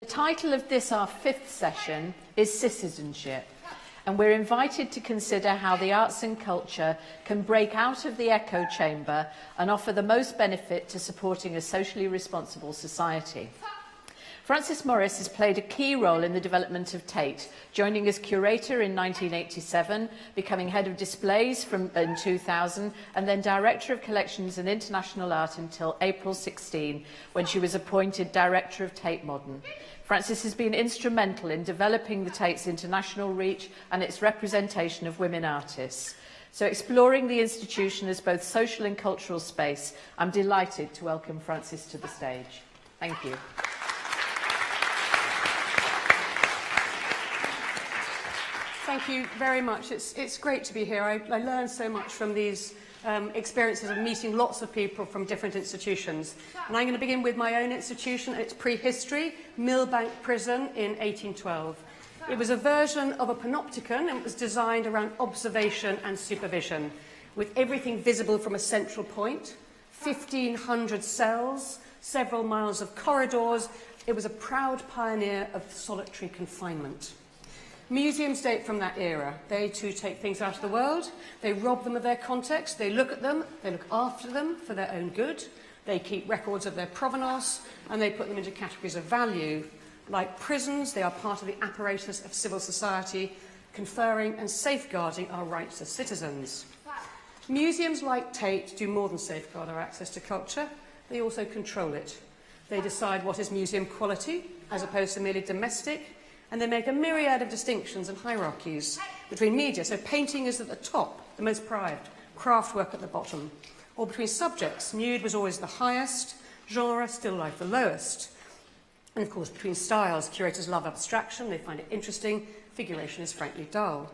The title of this, our fifth session, is Citizenship, and we're invited to consider how the arts and culture can break out of the echo chamber and offer the most benefit to supporting a socially responsible society. Frances Morris has played a key role in the development of Tate, joining as curator in 1987, becoming head of displays in 2000, and then director of collections and international art until April 16, when she was appointed director of Tate Modern. Frances has been instrumental in developing the Tate's international reach and its representation of women artists. So, exploring the institution as both social and cultural space, I'm delighted to welcome Frances to the stage. Thank you. Thank you very much. It's great to be here. I learned so much from these experiences of meeting lots of people from different institutions. And I'm going to begin with my own institution. It's prehistory, Millbank Prison in 1812. It was a version of a panopticon, and it was designed around observation and supervision, with everything visible from a central point, 1,500 cells, several miles of corridors. It was a proud pioneer of solitary confinement. Museums date from that era. They too take things out of the world, they rob them of their context, they look at them, they look after them for their own good, they keep records of their provenance, and they put them into categories of value. Like prisons, they are part of the apparatus of civil society, conferring and safeguarding our rights as citizens. Museums like Tate do more than safeguard our access to culture, they also control it. They decide what is museum quality, as opposed to merely domestic, and they make a myriad of distinctions and hierarchies between media. So painting is at the top, the most prized, craft work at the bottom. Or between subjects, nude was always the highest, genre, still life the lowest. And of course, between styles, curators love abstraction, they find it interesting, figuration is frankly dull.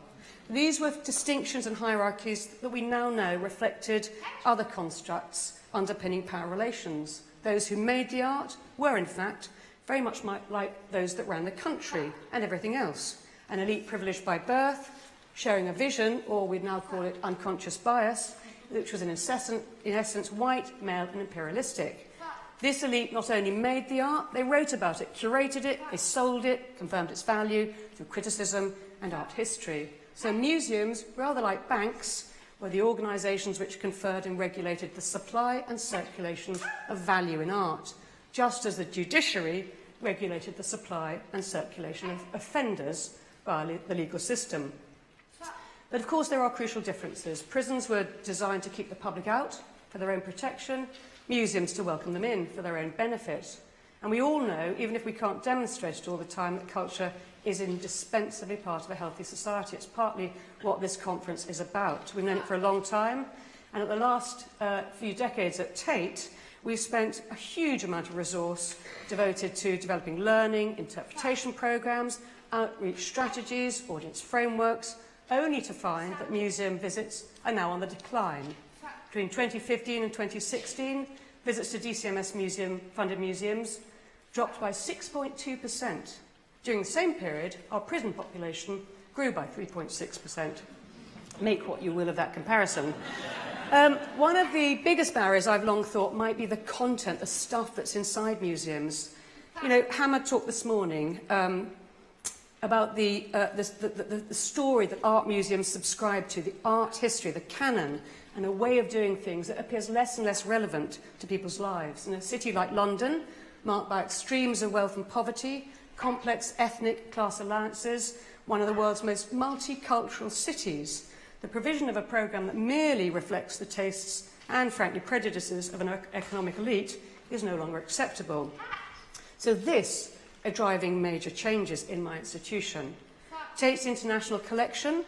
These were distinctions and hierarchies that we now know reflected other constructs underpinning power relations. Those who made the art were, in fact, very much like those that ran the country and everything else. An elite privileged by birth, sharing a vision, or we'd now call it unconscious bias, which was in essence white, male and imperialistic. This elite not only made the art, they wrote about it, curated it, they sold it, confirmed its value through criticism and art history. So museums, rather like banks, were the organisations which conferred and regulated the supply and circulation of value in art, just as the judiciary regulated the supply and circulation of offenders via the legal system. But of course there are crucial differences. Prisons were designed to keep the public out for their own protection, museums to welcome them in for their own benefit. And we all know, even if we can't demonstrate it all the time, that culture is indispensably part of a healthy society. It's partly what this conference is about. We've known it for a long time, and at the last few decades at Tate, we've spent a huge amount of resource devoted to developing learning, interpretation programmes, outreach strategies, audience frameworks, only to find that museum visits are now on the decline. Between 2015 and 2016, visits to DCMS funded museums dropped by 6.2%. During the same period, our prison population grew by 3.6%. Make what you will of that comparison. One of the biggest barriers I've long thought might be the content, the stuff that's inside museums. You know, Hamad talked this morning about the story that art museums subscribe to, the art history, the canon, and a way of doing things that appears less and less relevant to people's lives. In a city like London, marked by extremes of wealth and poverty, complex ethnic class alliances, one of the world's most multicultural cities, the provision of a programme that merely reflects the tastes and, frankly, prejudices of an economic elite is no longer acceptable. So this are driving major changes in my institution. Tate's International Collection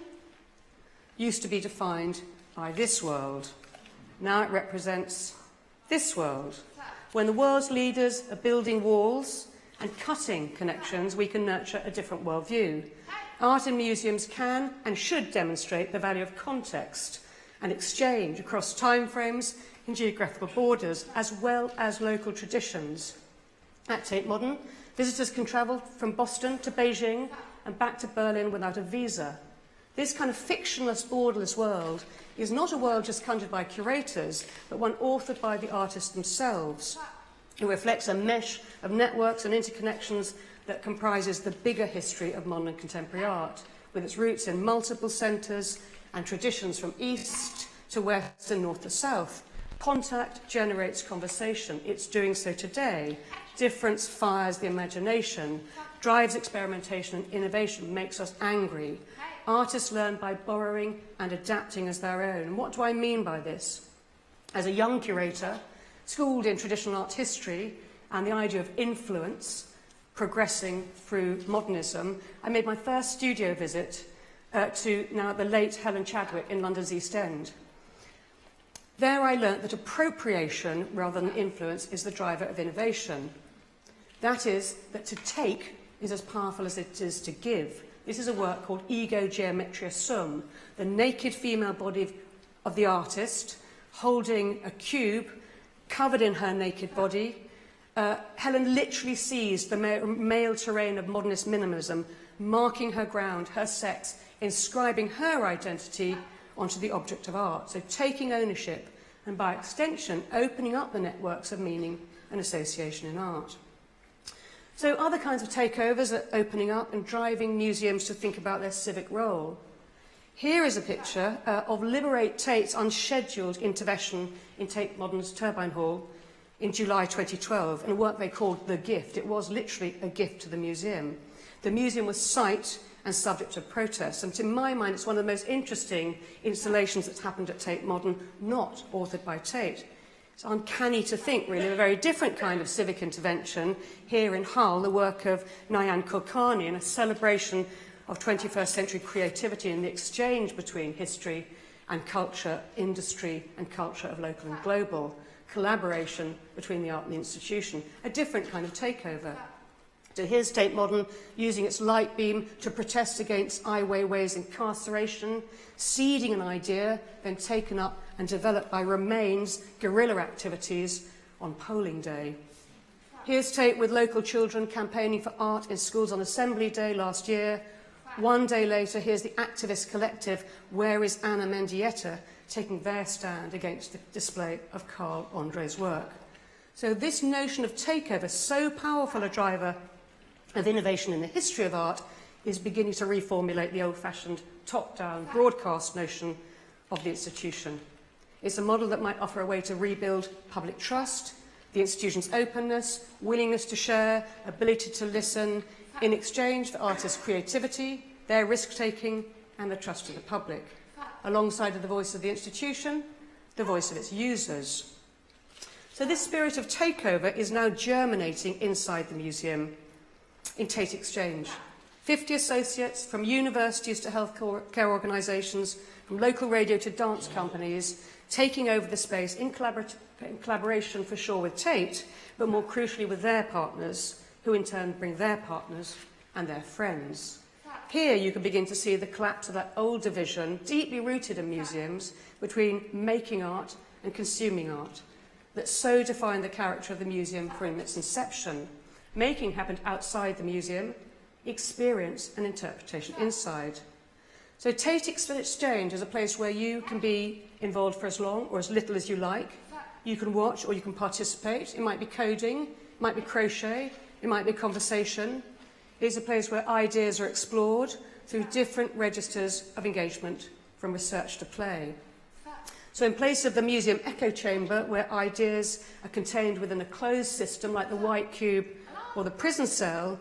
used to be defined by this world. Now it represents this world. When the world's leaders are building walls and cutting connections, we can nurture a different worldview. Art in museums can and should demonstrate the value of context and exchange across timeframes and geographical borders, as well as local traditions. At Tate Modern, visitors can travel from Boston to Beijing and back to Berlin without a visa. This kind of fictionless, borderless world is not a world just conjured by curators, but one authored by the artists themselves. It reflects a mesh of networks and interconnections that comprises the bigger history of modern and contemporary art, with its roots in multiple centres and traditions from east to west and north to south. Contact generates conversation. It's doing so today. Difference fires the imagination, drives experimentation and innovation, makes us angry. Artists learn by borrowing and adapting as their own. And what do I mean by this? As a young curator, schooled in traditional art history and the idea of influence progressing through modernism, I made my first studio visit to now the late Helen Chadwick in London's East End. There I learnt that appropriation rather than influence is the driver of innovation. That is, that to take is as powerful as it is to give. This is a work called Ego Geometria Sum, the naked female body of the artist holding a cube covered in her naked body. Helen literally seized the male terrain of modernist minimalism, marking her ground, her sex, inscribing her identity onto the object of art. So taking ownership and, by extension, opening up the networks of meaning and association in art. So other kinds of takeovers are opening up and driving museums to think about their civic role. Here is a picture of Liberate Tate's unscheduled intervention in Tate Modern's Turbine Hall in July 2012, in a work they called The Gift. It was literally a gift to the museum. The museum was site and subject to protest, and to my mind it's one of the most interesting installations that's happened at Tate Modern, not authored by Tate. It's uncanny to think, really, of a very different kind of civic intervention here in Hull, the work of Nayan Kulkarni, in a celebration of 21st century creativity and the exchange between history and culture, industry and culture of local and global, collaboration between the art and the institution, a different kind of takeover. So here's Tate Modern using its light beam to protest against Ai Weiwei's incarceration, seeding an idea, then taken up and developed by Remain's guerrilla activities on polling day. Here's Tate with local children campaigning for art in schools on Assembly Day last year. One day later, here's the activist collective Where is Anna Mendieta, taking their stand against the display of Carl André's work. So this notion of takeover, so powerful a driver of innovation in the history of art, is beginning to reformulate the old-fashioned top-down broadcast notion of the institution. It's a model that might offer a way to rebuild public trust, the institution's openness, willingness to share, ability to listen, in exchange for artists' creativity, their risk-taking, and the trust of the public. Alongside of the voice of the institution, the voice of its users. So this spirit of takeover is now germinating inside the museum in Tate Exchange. 50 associates from universities to healthcare organisations, from local radio to dance companies, taking over the space in collaboration for sure with Tate, but more crucially with their partners, who in turn bring their partners and their friends. Here you can begin to see the collapse of that old division, deeply rooted in museums, between making art and consuming art, that so defined the character of the museum from its inception. Making happened outside the museum, experience and interpretation inside. So Tate Exchange is a place where you can be involved for as long or as little as you like. You can watch or you can participate. It might be coding, it might be crochet, it might be conversation. It is a place where ideas are explored through different registers of engagement, from research to play. So in place of the museum echo chamber, where ideas are contained within a closed system like the White Cube or the prison cell,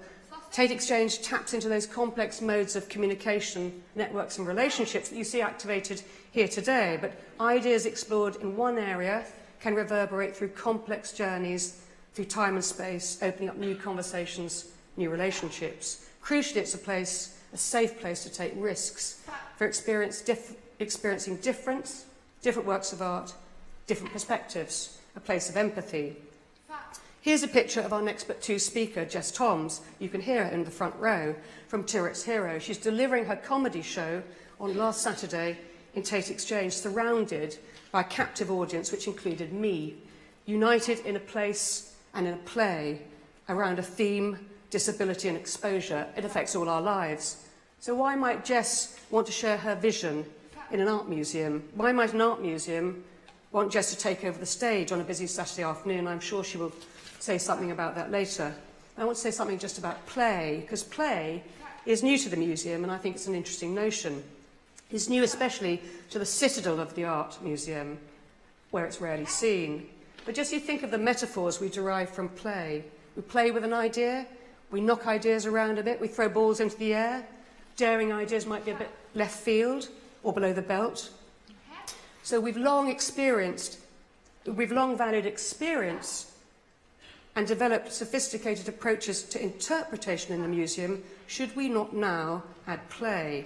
Tate Exchange taps into those complex modes of communication, networks and relationships that you see activated here today. But ideas explored in one area can reverberate through complex journeys, through time and space, opening up new conversations, new relationships. Crucially, it's a safe place to take risks, for experiencing different works of art, different perspectives, a place of empathy. Here's a picture of our next but two speaker, Jess Toms. You can hear her in the front row, from Tyrwhitt's Hero. She's delivering her comedy show on last Saturday in Tate Exchange, surrounded by a captive audience which included me, united in a place and in a play around a theme, disability and exposure. It affects all our lives. So why might Jess want to share her vision in an art museum? Why might an art museum want Jess to take over the stage on a busy Saturday afternoon? I'm sure she will say something about that later. I want to say something just about play, because play is new to the museum, and I think it's an interesting notion. It's new especially to the citadel of the Art Museum, where it's rarely seen. But just you think of the metaphors we derive from play. We play with an idea, we knock ideas around a bit, we throw balls into the air. Daring ideas might be a bit left field or below the belt. So we've long valued experience and developed sophisticated approaches to interpretation in the museum. Should we not now add play?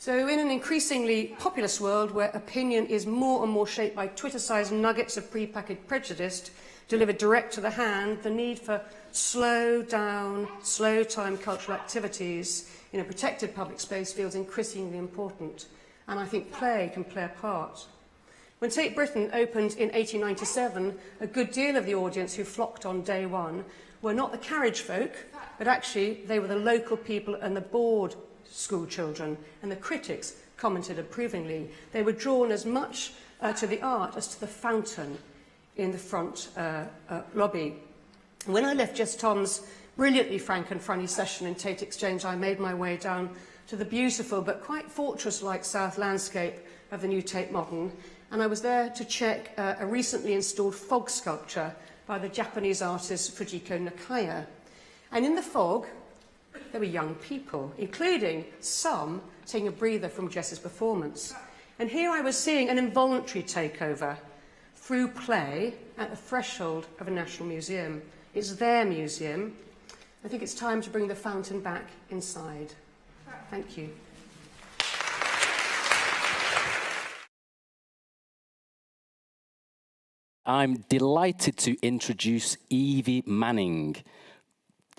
So in an increasingly populous world where opinion is more and more shaped by Twitter-sized nuggets of prepackaged prejudice delivered direct to the hand, the need for slow down, slow time cultural activities in a protected public space feels increasingly important. And I think play can play a part. When Tate Britain opened in 1897, a good deal of the audience who flocked on day one were not the carriage folk, but actually they were the local people and the bored school children, and the critics commented approvingly. They were drawn as much to the art as to the fountain in the front lobby. When I left Jess Tom's brilliantly frank and funny session in Tate Exchange, I made my way down to the beautiful but quite fortress-like south landscape of the new Tate Modern, and I was there to check a recently installed fog sculpture by the Japanese artist Fujiko Nakaya. And in the fog, there were young people, including some taking a breather from Jess's performance. And here I was seeing an involuntary takeover through play at the threshold of a national museum. It's their museum. I think it's time to bring the fountain back inside. Thank you. I'm delighted to introduce Evie Manning.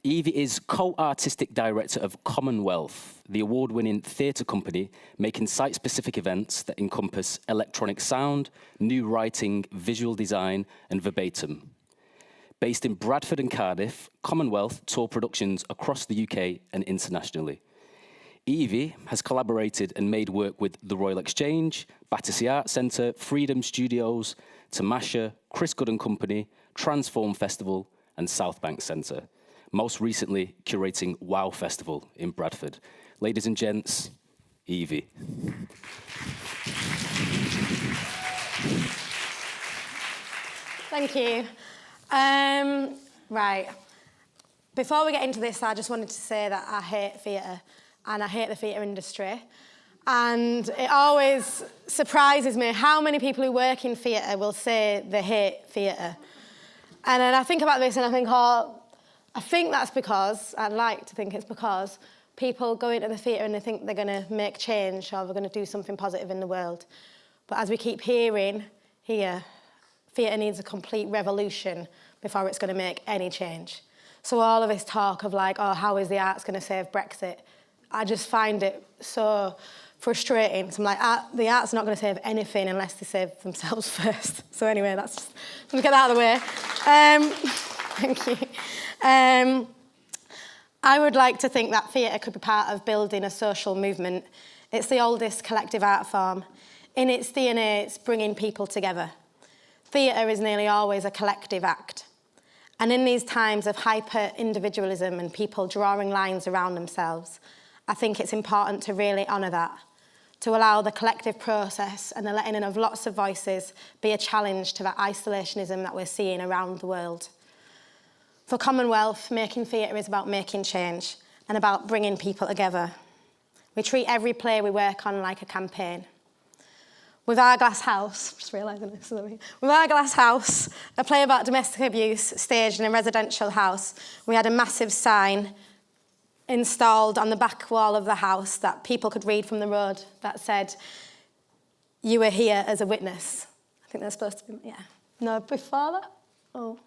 Evie is co-artistic director of Commonwealth, the award-winning theatre company making site-specific events that encompass electronic sound, new writing, visual design, and verbatim. Based in Bradford and Cardiff, Commonwealth tour productions across the UK and internationally. Evie has collaborated and made work with the Royal Exchange, Battersea Art Centre, Freedom Studios, Tamasha, Chris Good and Company, Transform Festival, and South Bank Centre. Most recently, curating WOW Festival in Bradford. Ladies and gents, Evie. Thank you. Right. Before we get into this, I just wanted to say that I hate theatre, and I hate the theatre industry. And it always surprises me how many people who work in theatre will say they hate theatre. And then I think about this and I think, oh, I think that's because, I'd like to think it's because, people go into the theatre and they think they're going to make change or they're going to do something positive in the world. But as we keep hearing here, theatre needs a complete revolution before it's going to make any change. So all of this talk of like, oh, how is the arts going to save Brexit? I just find it so frustrating. So I'm like, the art's not going to save anything unless they save themselves first. So anyway, that's just, let me get that out of the way. Thank you. I would like to think that theatre could be part of building a social movement. It's the oldest collective art form. In its DNA, it's bringing people together. Theatre is nearly always a collective act. And in these times of hyper-individualism and people drawing lines around themselves, I think it's important to really honour that, to allow the collective process and the letting in of lots of voices be a challenge to that isolationism that we're seeing around the world. For Commonwealth, making theatre is about making change and about bringing people together. We treat every play we work on like a campaign. With Our Glass House, just realising this, with Our Glass House, a play about domestic abuse staged in a residential house, we had a massive sign installed on the back wall of the house that people could read from the road that said, "You were here as a witness." I think that's supposed to be, yeah. No, before that? Oh,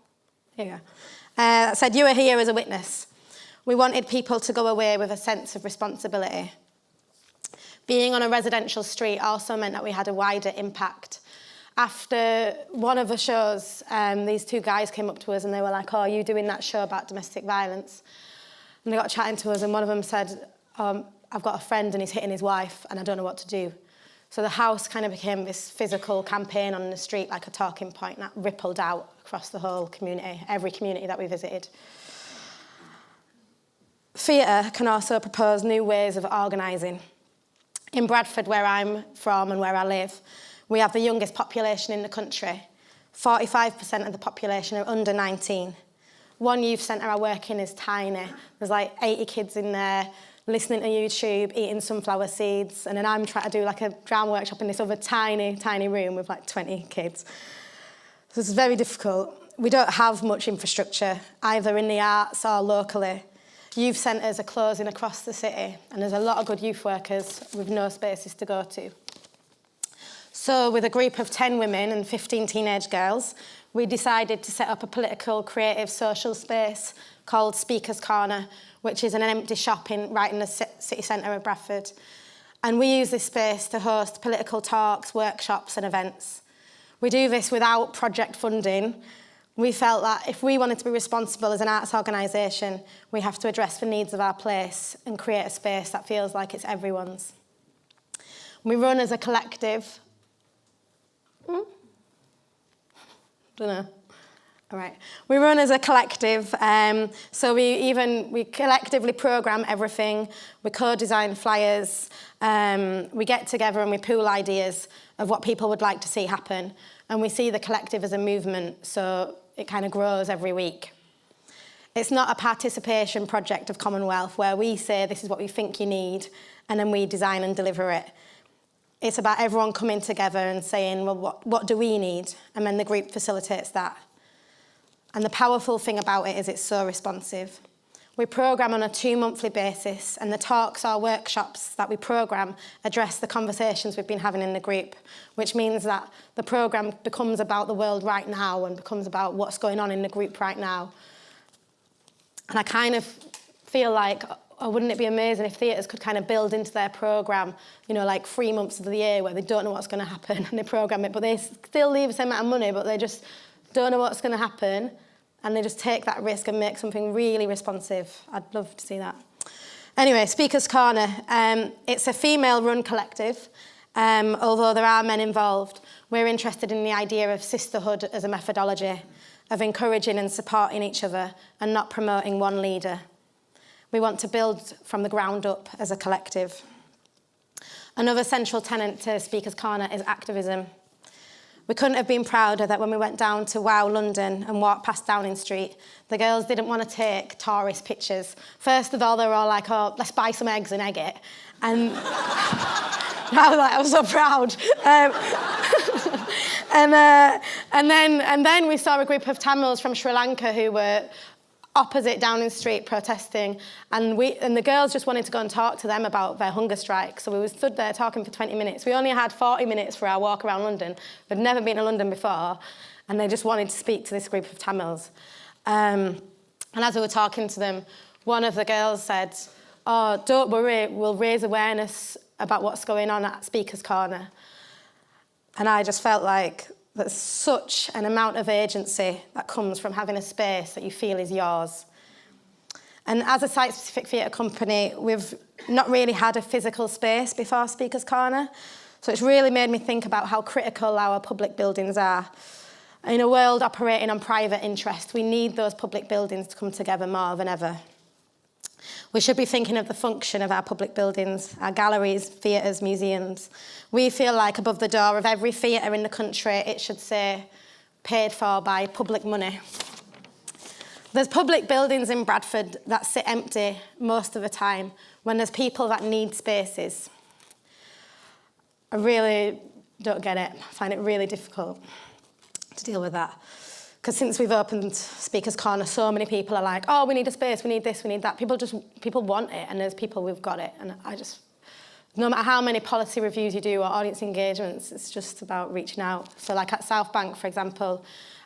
here you go. That said, "You were here as a witness." We wanted people to go away with a sense of responsibility. Being on a residential street also meant that we had a wider impact. After one of the shows, these two guys came up to us and they were like, "Oh, are you doing that show about domestic violence?" And they got chatting to us and one of them said, "I've got a friend and he's hitting his wife and I don't know what to do." So the house kind of became this physical campaign on the street, like a talking point that rippled out across the whole community, every community that we visited. theatre can also propose new ways of organising. In Bradford, where I'm from and where I live, we have the youngest population in the country. 45% of the population are under 19. One youth centre I work in is tiny. There's like 80 kids in there listening to YouTube, eating sunflower seeds, and then I'm trying to do like a drama workshop in this other tiny, tiny room with like 20 kids. So it's very difficult. We don't have much infrastructure, either in the arts or locally. Youth centres are closing across the city, and there's a lot of good youth workers with no spaces to go to. So with a group of 10 women and 15 teenage girls, we decided to set up a political, creative, social space called Speakers Corner, which is an empty shop right in the city centre of Bradford. And we use this space to host political talks, workshops and events. We do this without project funding. We felt that if we wanted to be responsible as an arts organisation, we have to address the needs of our place and create a space that feels like it's everyone's. We run as a collective. Don't know. All right. We run as a collective, so we collectively programme everything. We co-design flyers. We get together and we pool ideas of what people would like to see happen. And we see the collective as a movement, so it kind of grows every week. It's not a participation project of Commonwealth where we say this is what we think you need and then we design and deliver it. It's about everyone coming together and saying, well, what do we need? And then the group facilitates that. And the powerful thing about it is it's so responsive. We programme on a 2-monthly basis, and the talks or workshops that we programme address the conversations we've been having in the group, which means that the programme becomes about the world right now and becomes about what's going on in the group right now. And I kind of feel like, oh, wouldn't it be amazing if theatres could kind of build into their programme, you know, like 3 months of the year where they don't know what's going to happen and they programme it, but they still leave the same amount of money, but they just don't know what's going to happen, and they just take that risk and make something really responsive. I'd love to see that. Anyway, Speakers Corner. It's a female-run collective, although there are men involved. We're interested in the idea of sisterhood as a methodology, of encouraging and supporting each other and not promoting one leader. We want to build from the ground up as a collective. Another central tenet to Speakers Corner is activism. We couldn't have been prouder that when we went down to Wow London and walked past Downing Street, the girls didn't want to take tourist pictures. First of all, they were all like, oh, let's buy some eggs and egg it. And I was so proud. And then we saw a group of Tamils from Sri Lanka who were opposite Downing Street protesting, and the girls just wanted to go and talk to them about their hunger strike. So we were stood there talking for 20 minutes. We only had 40 minutes for our walk around London. We'd never been to London before, and they just wanted to speak to this group of Tamils. And as we were talking to them, one of the girls said, oh, don't worry, we'll raise awareness about what's going on at Speakers Corner. And I just felt like there's such an amount of agency that comes from having a space that you feel is yours. And as a site-specific theatre company, we've not really had a physical space before Speakers Corner, so it's really made me think about how critical our public buildings are. In a world operating on private interest, we need those public buildings to come together more than ever. We should be thinking of the function of our public buildings, our galleries, theatres, museums. We feel like above the door of every theatre in the country, it should say, paid for by public money. There's public buildings in Bradford that sit empty most of the time when there's people that need spaces. I really don't get it. I find it really difficult to deal with that. Because since we've opened Speakers Corner, so many people are like, oh, we need a space, we need this, we need that. People want it, and there's people who've got it. And no matter how many policy reviews you do or audience engagements, it's just about reaching out. So like at South Bank, for example,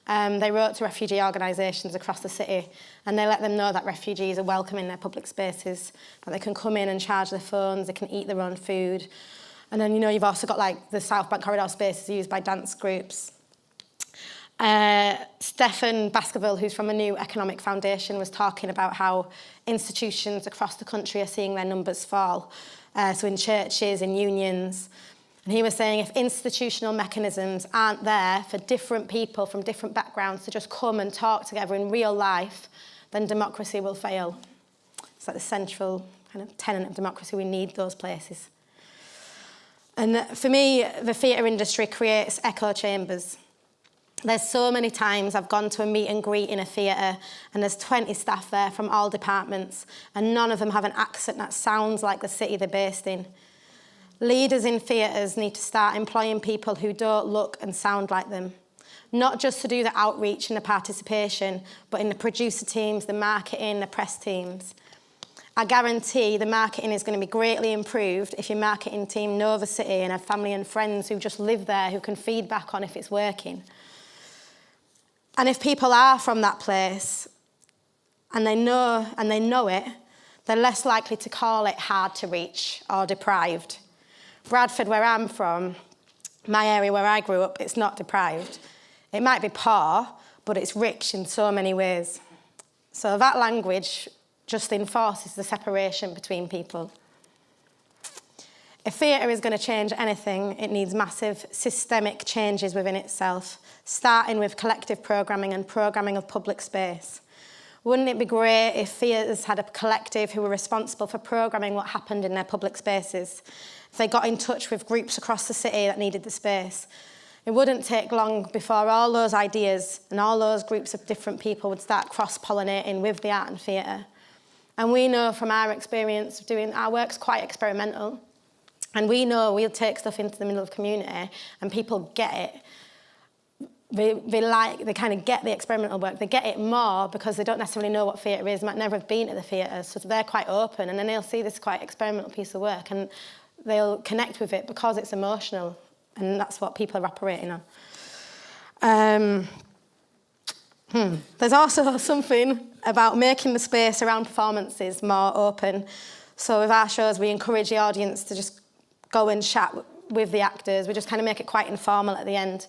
they wrote to refugee organisations across the city, and they let them know that refugees are welcome in their public spaces, that they can come in and charge their phones, they can eat their own food. And then, you know, you've also got like the South Bank corridor spaces used by dance groups. Stefan Baskerville, who's from a New Economic Foundation, was talking about how institutions across the country are seeing their numbers fall. So in churches, in unions. And he was saying if institutional mechanisms aren't there for different people from different backgrounds to just come and talk together in real life, then democracy will fail. It's like the central kind of tenet of democracy. We need those places. And for me, the theatre industry creates echo chambers. There's so many times I've gone to a meet and greet in a theatre and there's 20 staff there from all departments and none of them have an accent that sounds like the city they're based in. Leaders in theatres need to start employing people who don't look and sound like them, not just to do the outreach and the participation, but in the producer teams, the marketing, the press teams. I guarantee the marketing is going to be greatly improved if your marketing team know the city and have family and friends who just live there who can feed back on if it's working. And if people are from that place and they know it, they're less likely to call it hard to reach or deprived. Bradford, where I'm from, my area where I grew up, it's not deprived. It might be poor, but it's rich in so many ways. So that language just enforces the separation between people. If theatre is going to change anything, it needs massive systemic changes within itself, starting with collective programming and programming of public space. Wouldn't it be great if theatres had a collective who were responsible for programming what happened in their public spaces? If they got in touch with groups across the city that needed the space. It wouldn't take long before all those ideas and all those groups of different people would start cross-pollinating with the art and theatre. And we know from our experience of doing our work's quite experimental. And we know we'll take stuff into the middle of the community and people get it. They kind of get the experimental work. They get it more because they don't necessarily know what theatre is, might never have been at the theatre, so they're quite open and then they'll see this quite experimental piece of work and they'll connect with it because it's emotional and that's what people are operating on. There's also something about making the space around performances more open. So with our shows, we encourage the audience to just go and chat with the actors. We just kind of make it quite informal at the end.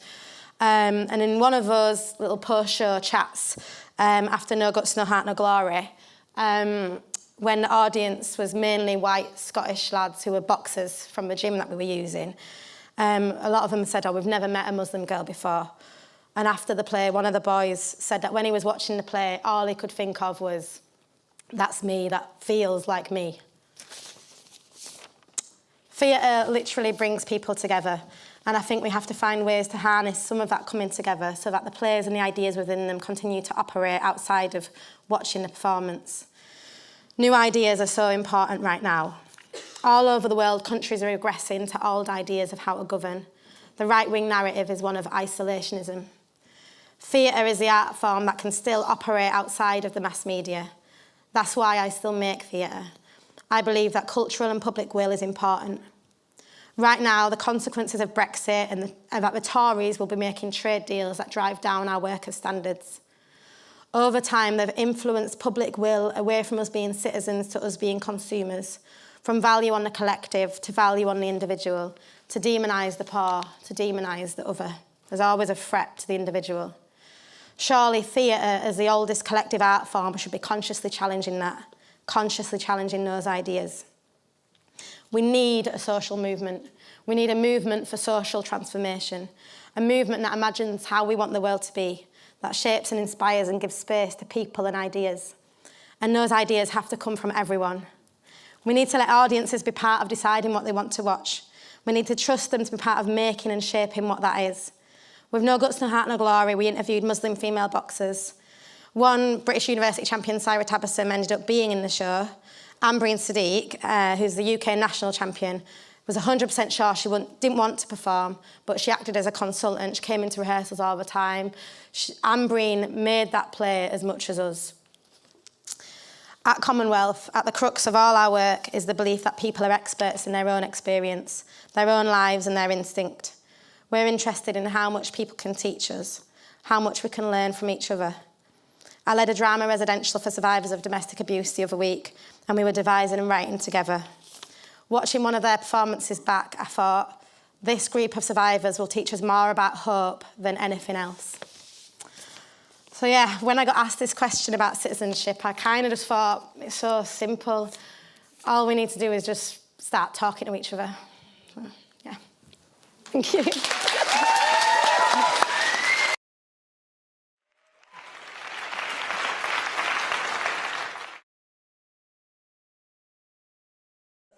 And in one of those little post-show chats, after No Guts, No Heart, No Glory, when the audience was mainly white Scottish lads who were boxers from the gym that we were using, a lot of them said, "Oh, we've never met a Muslim girl before." And after the play, one of the boys said that when he was watching the play, all he could think of was, "That's me, that feels like me." Theatre literally brings people together. And I think we have to find ways to harness some of that coming together so that the players and the ideas within them continue to operate outside of watching the performance. New ideas are so important right now. All over the world, countries are regressing to old ideas of how to govern. The right-wing narrative is one of isolationism. Theatre is the art form that can still operate outside of the mass media. That's why I still make theatre. I believe that cultural and public will is important. Right now, the consequences of Brexit and that the Tories will be making trade deals that drive down our workers' standards. Over time, they've influenced public will away from us being citizens to us being consumers, from value on the collective to value on the individual, to demonise the poor, to demonise the other. There's always a threat to the individual. Surely theatre, as the oldest collective art form, should be consciously challenging that, consciously challenging those ideas. We need a social movement. We need a movement for social transformation, a movement that imagines how we want the world to be, that shapes and inspires and gives space to people and ideas. And those ideas have to come from everyone. We need to let audiences be part of deciding what they want to watch. We need to trust them to be part of making and shaping what that is. With No Guts, No Heart, No Glory, we interviewed Muslim female boxers. One British University champion, Syra Tabassum, ended up being in the show. Ambreen Sadiq, who's the UK national champion, was 100% sure she didn't want to perform, but she acted as a consultant. She came into rehearsals all the time. Ambreen made that play as much as us. At Commonwealth, at the crux of all our work is the belief that people are experts in their own experience, their own lives and their instinct. We're interested in how much people can teach us, how much we can learn from each other. I led a drama residential for survivors of domestic abuse the other week, and we were devising and writing together. Watching one of their performances back, I thought, this group of survivors will teach us more about hope than anything else. So yeah, when I got asked this question about citizenship, I kind of just thought, it's so simple. All we need to do is just start talking to each other. So, yeah. Thank you.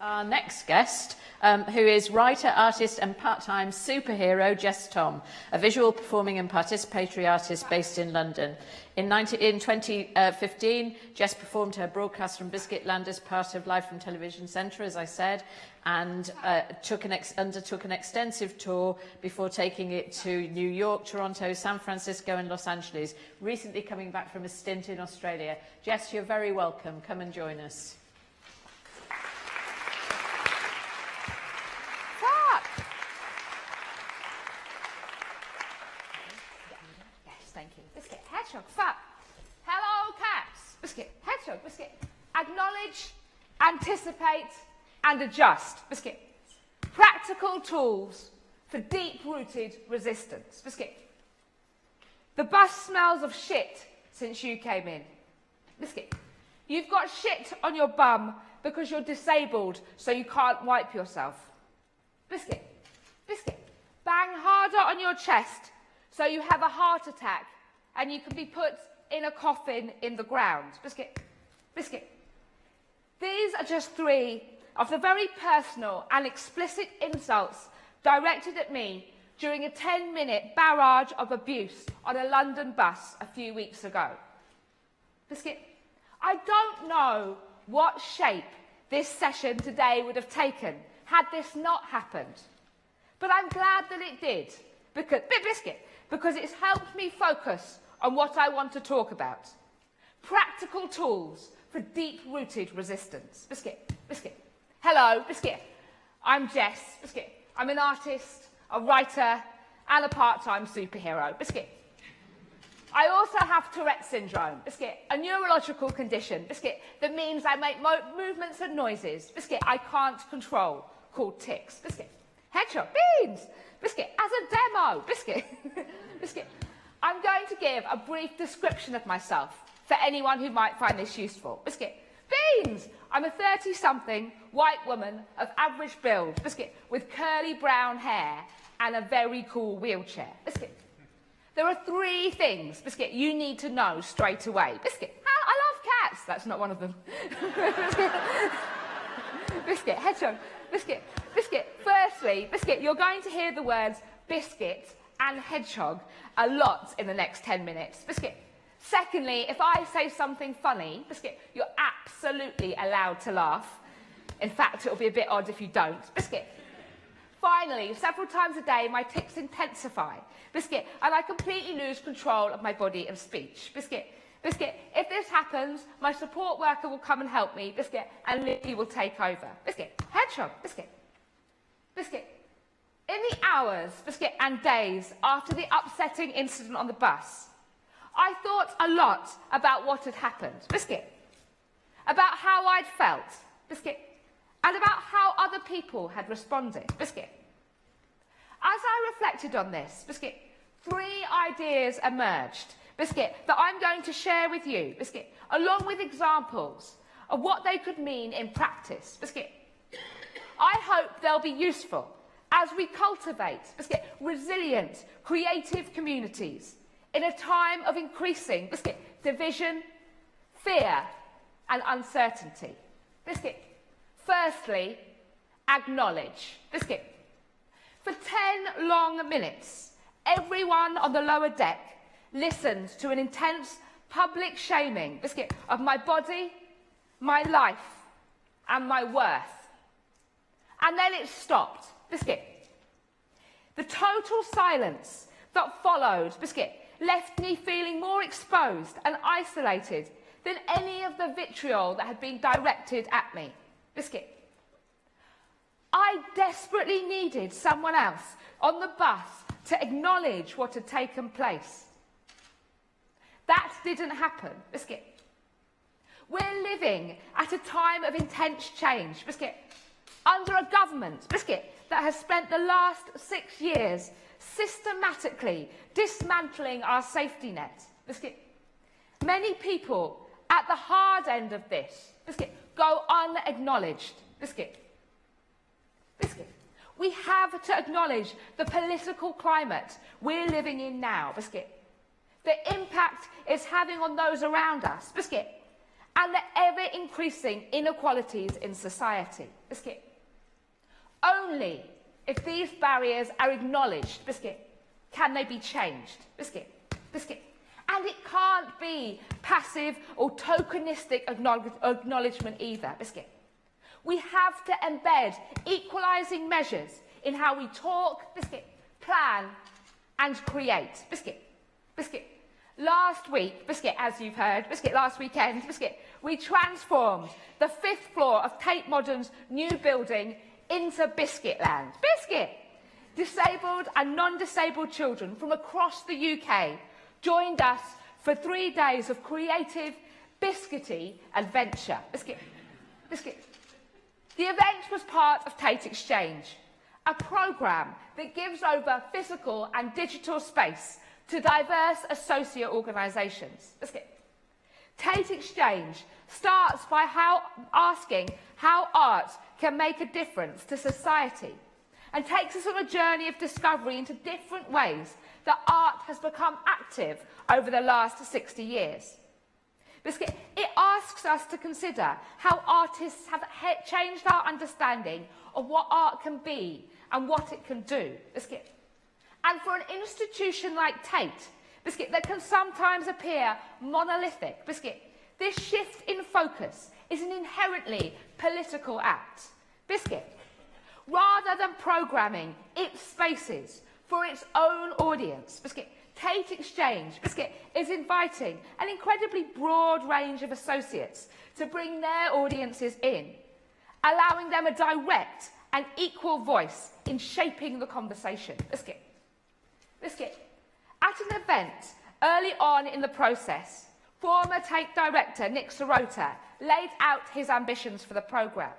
Our next guest, who is writer, artist and part-time superhero Jess Thom, a visual performing and participatory artist based in London. In 2015, Jess performed her broadcast from Biscuitland as part of Live from Television Centre, as I said, and undertook an extensive tour before taking it to New York, Toronto, San Francisco and Los Angeles, recently coming back from a stint in Australia. Jess, you're very welcome. Come and join us. Hedgehog, fuck. Hello, cats. Biscuit, hedgehog, biscuit. Acknowledge, anticipate, and adjust. Biscuit. Practical tools for deep-rooted resistance. Biscuit. The bus smells of shit since you came in. Biscuit. You've got shit on your bum because you're disabled, so you can't wipe yourself. Biscuit. Biscuit. Bang harder on your chest so you have a heart attack and you can be put in a coffin in the ground. Biscuit. Biscuit. These are just 3 of the very personal and explicit insults directed at me during a 10-minute barrage of abuse on a London bus a few weeks ago. Biscuit. I don't know what shape this session today would have taken had this not happened. But I'm glad that it did, because it's helped me focus on what I want to talk about. Practical tools for deep-rooted resistance. Biscuit, biscuit. Hello, biscuit. I'm Jess, biscuit. I'm an artist, a writer, and a part-time superhero. Biscuit. I also have Tourette syndrome, biscuit, a neurological condition, biscuit, that means I make movements and noises, biscuit, I can't control, called tics, biscuit. Hedgehog, beans, biscuit, as a demo, biscuit, biscuit. I'm going to give a brief description of myself for anyone who might find this useful. Biscuit. Beans! I'm a 30-something white woman of average build, biscuit, with curly brown hair and a very cool wheelchair. Biscuit. There are 3 things, biscuit, you need to know straight away. Biscuit. I love cats. That's not one of them. Biscuit. Hedgehog. Biscuit. Biscuit. Firstly, biscuit, you're going to hear the words biscuit and hedgehog a lot in the next 10 minutes. Biscuit. Secondly, if I say something funny, biscuit, you're absolutely allowed to laugh. In fact, it'll be a bit odd if you don't. Biscuit. Finally, several times a day, my tics intensify. Biscuit. And I completely lose control of my body and speech. Biscuit. Biscuit. If this happens, my support worker will come and help me. Biscuit. And Lily will take over. Biscuit. Hedgehog. Biscuit. Biscuit. In the hours, biscuit, and days after the upsetting incident on the bus, I thought a lot about what had happened, biscuit, about how I'd felt, biscuit, and about how other people had responded, biscuit. As I reflected on this, biscuit, 3 ideas emerged, biscuit, that I'm going to share with you, biscuit, along with examples of what they could mean in practice, biscuit. I hope they'll be useful as we cultivate, biscuit, resilient, creative communities in a time of increasing, biscuit, division, fear, and uncertainty. Biscuit. Firstly, acknowledge. Biscuit. For 10 long minutes, everyone on the lower deck listened to an intense public shaming, biscuit, of my body, my life, and my worth. And then it stopped. Biscuit. The total silence that followed, biscuit, left me feeling more exposed and isolated than any of the vitriol that had been directed at me. Biscuit. I desperately needed someone else on the bus to acknowledge what had taken place. That didn't happen. Biscuit. We're living at a time of intense change. Biscuit. Under a government, biscuit, that has spent the last 6 years systematically dismantling our safety net. Biscuit. Many people at the hard end of this, biscuit, go unacknowledged. Biscuit. Biscuit. We have to acknowledge the political climate we're living in now, biscuit. The impact it's having on those around us, biscuit. and the ever-increasing inequalities in society. Biscuit. Only if these barriers are acknowledged, Biscuit, can they be changed. Biscuit. Biscuit. And it can't be passive or tokenistic acknowledgement either. Biscuit. We have to embed equalising measures in how we talk, Biscuit, plan and create. Biscuit. Biscuit. Last week, Biscuit, as you've heard, Biscuit, last weekend, Biscuit, we transformed the 5th floor of Tate Modern's new building into Biscuit Land. Biscuit! Disabled and non-disabled children from across the UK joined us for 3 days of creative, biscuity adventure. Biscuit. Biscuit. The event was part of Tate Exchange, a programme that gives over physical and digital space to diverse associate organisations. Biscuit. Tate Exchange starts by asking how art can make a difference to society and takes us on a journey of discovery into different ways that art has become active over the last 60 years. Biscuit, it asks us to consider how artists have changed our understanding of what art can be and what it can do. Biscuit. And for an institution like Tate, Biscuit, that can sometimes appear monolithic, Biscuit, this shift in focus is an inherently political act. Biscuit. Rather than programming its spaces for its own audience, Biscuit, Tate Exchange, Biscuit, is inviting an incredibly broad range of associates to bring their audiences in, allowing them a direct and equal voice in shaping the conversation. Biscuit. Biscuit. At an event early on in the process, former Tate director Nick Sirota laid out his ambitions for the programme.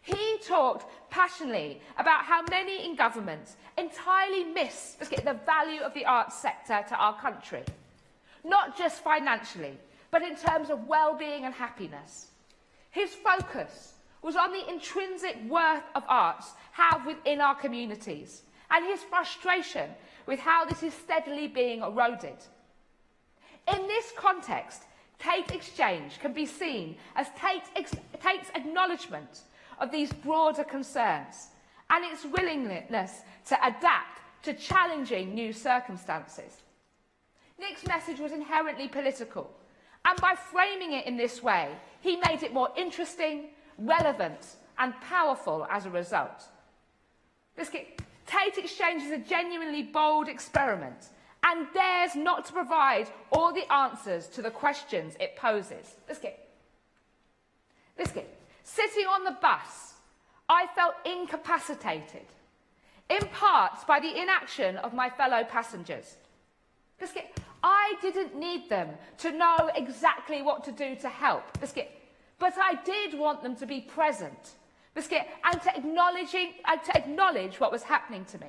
He talked passionately about how many in government entirely miss the value of the arts sector to our country, not just financially, but in terms of well-being and happiness. His focus was on the intrinsic worth of arts have within our communities and his frustration with how this is steadily being eroded. In this context, Tate Exchange can be seen as Tate's acknowledgement of these broader concerns and its willingness to adapt to challenging new circumstances. Nick's message was inherently political, and by framing it in this way, he made it more interesting, relevant and powerful as a result. Tate Exchange is a genuinely bold experiment and dares not to provide all the answers to the questions it poses. Sitting on the bus, I felt incapacitated, in part by the inaction of my fellow passengers. I didn't need them to know exactly what to do to help, but I did want them to be present, and to acknowledge what was happening to me.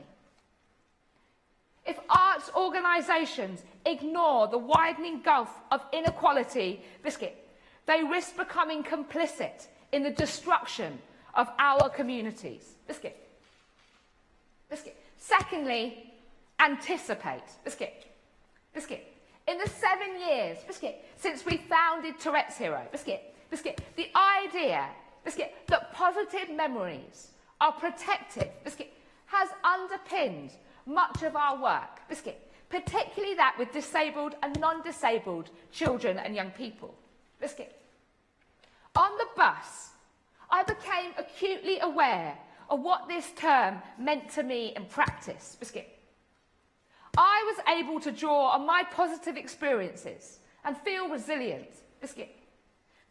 If arts organisations ignore the widening gulf of inequality, they risk becoming complicit in the destruction of our communities. Secondly, anticipate. In the 7 years, since we founded Tourette's Hero, the idea, that positive memories are protected, has underpinned much of our work, particularly that with disabled and non-disabled children and young people. On the bus, I became acutely aware of what this term meant to me in practice. I was able to draw on my positive experiences and feel resilient.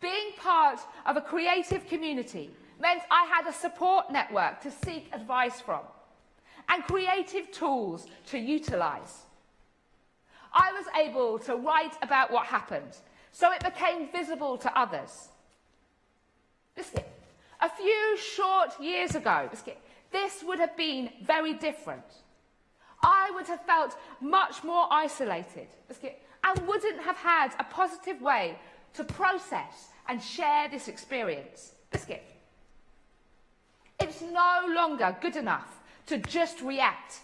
Being part of a creative community meant I had a support network to seek advice from and creative tools to utilise. I was able to write about what happened, so it became visible to others. A few short years ago, this would have been very different. I would have felt much more isolated, and wouldn't have had a positive way to process and share this experience. It's no longer good enough to just react.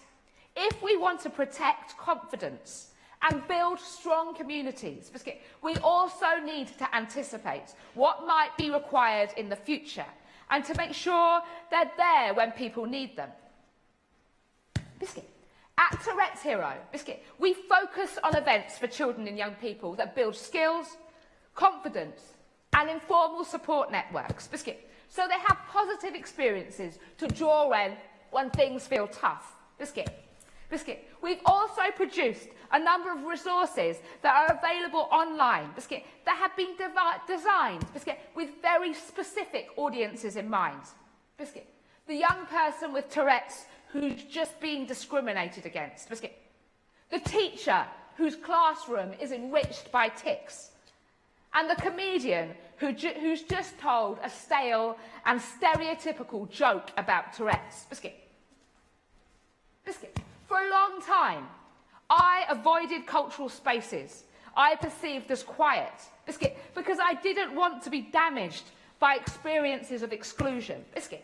If we want to protect confidence and build strong communities. Biscuit. We also need to anticipate what might be required in the future and to make sure they're there when people need them. Biscuit. At Tourette's Hero, Biscuit, we focus on events for children and young people that build skills, confidence and informal support networks, Biscuit, so they have positive experiences to draw when things feel tough. Biscuit. Biscuit. We've also produced a number of resources that are available online, Biscuit, that have been designed, Biscuit, with very specific audiences in mind. Biscuit. The young person with Tourette's who's just been discriminated against. Biscuit. The teacher whose classroom is enriched by tics. And the comedian who's just told a stale and stereotypical joke about Tourette's. Biscuit. Biscuit. For a long time, I avoided cultural spaces I perceived as quiet, Biscuit, because I didn't want to be damaged by experiences of exclusion. Biscuit.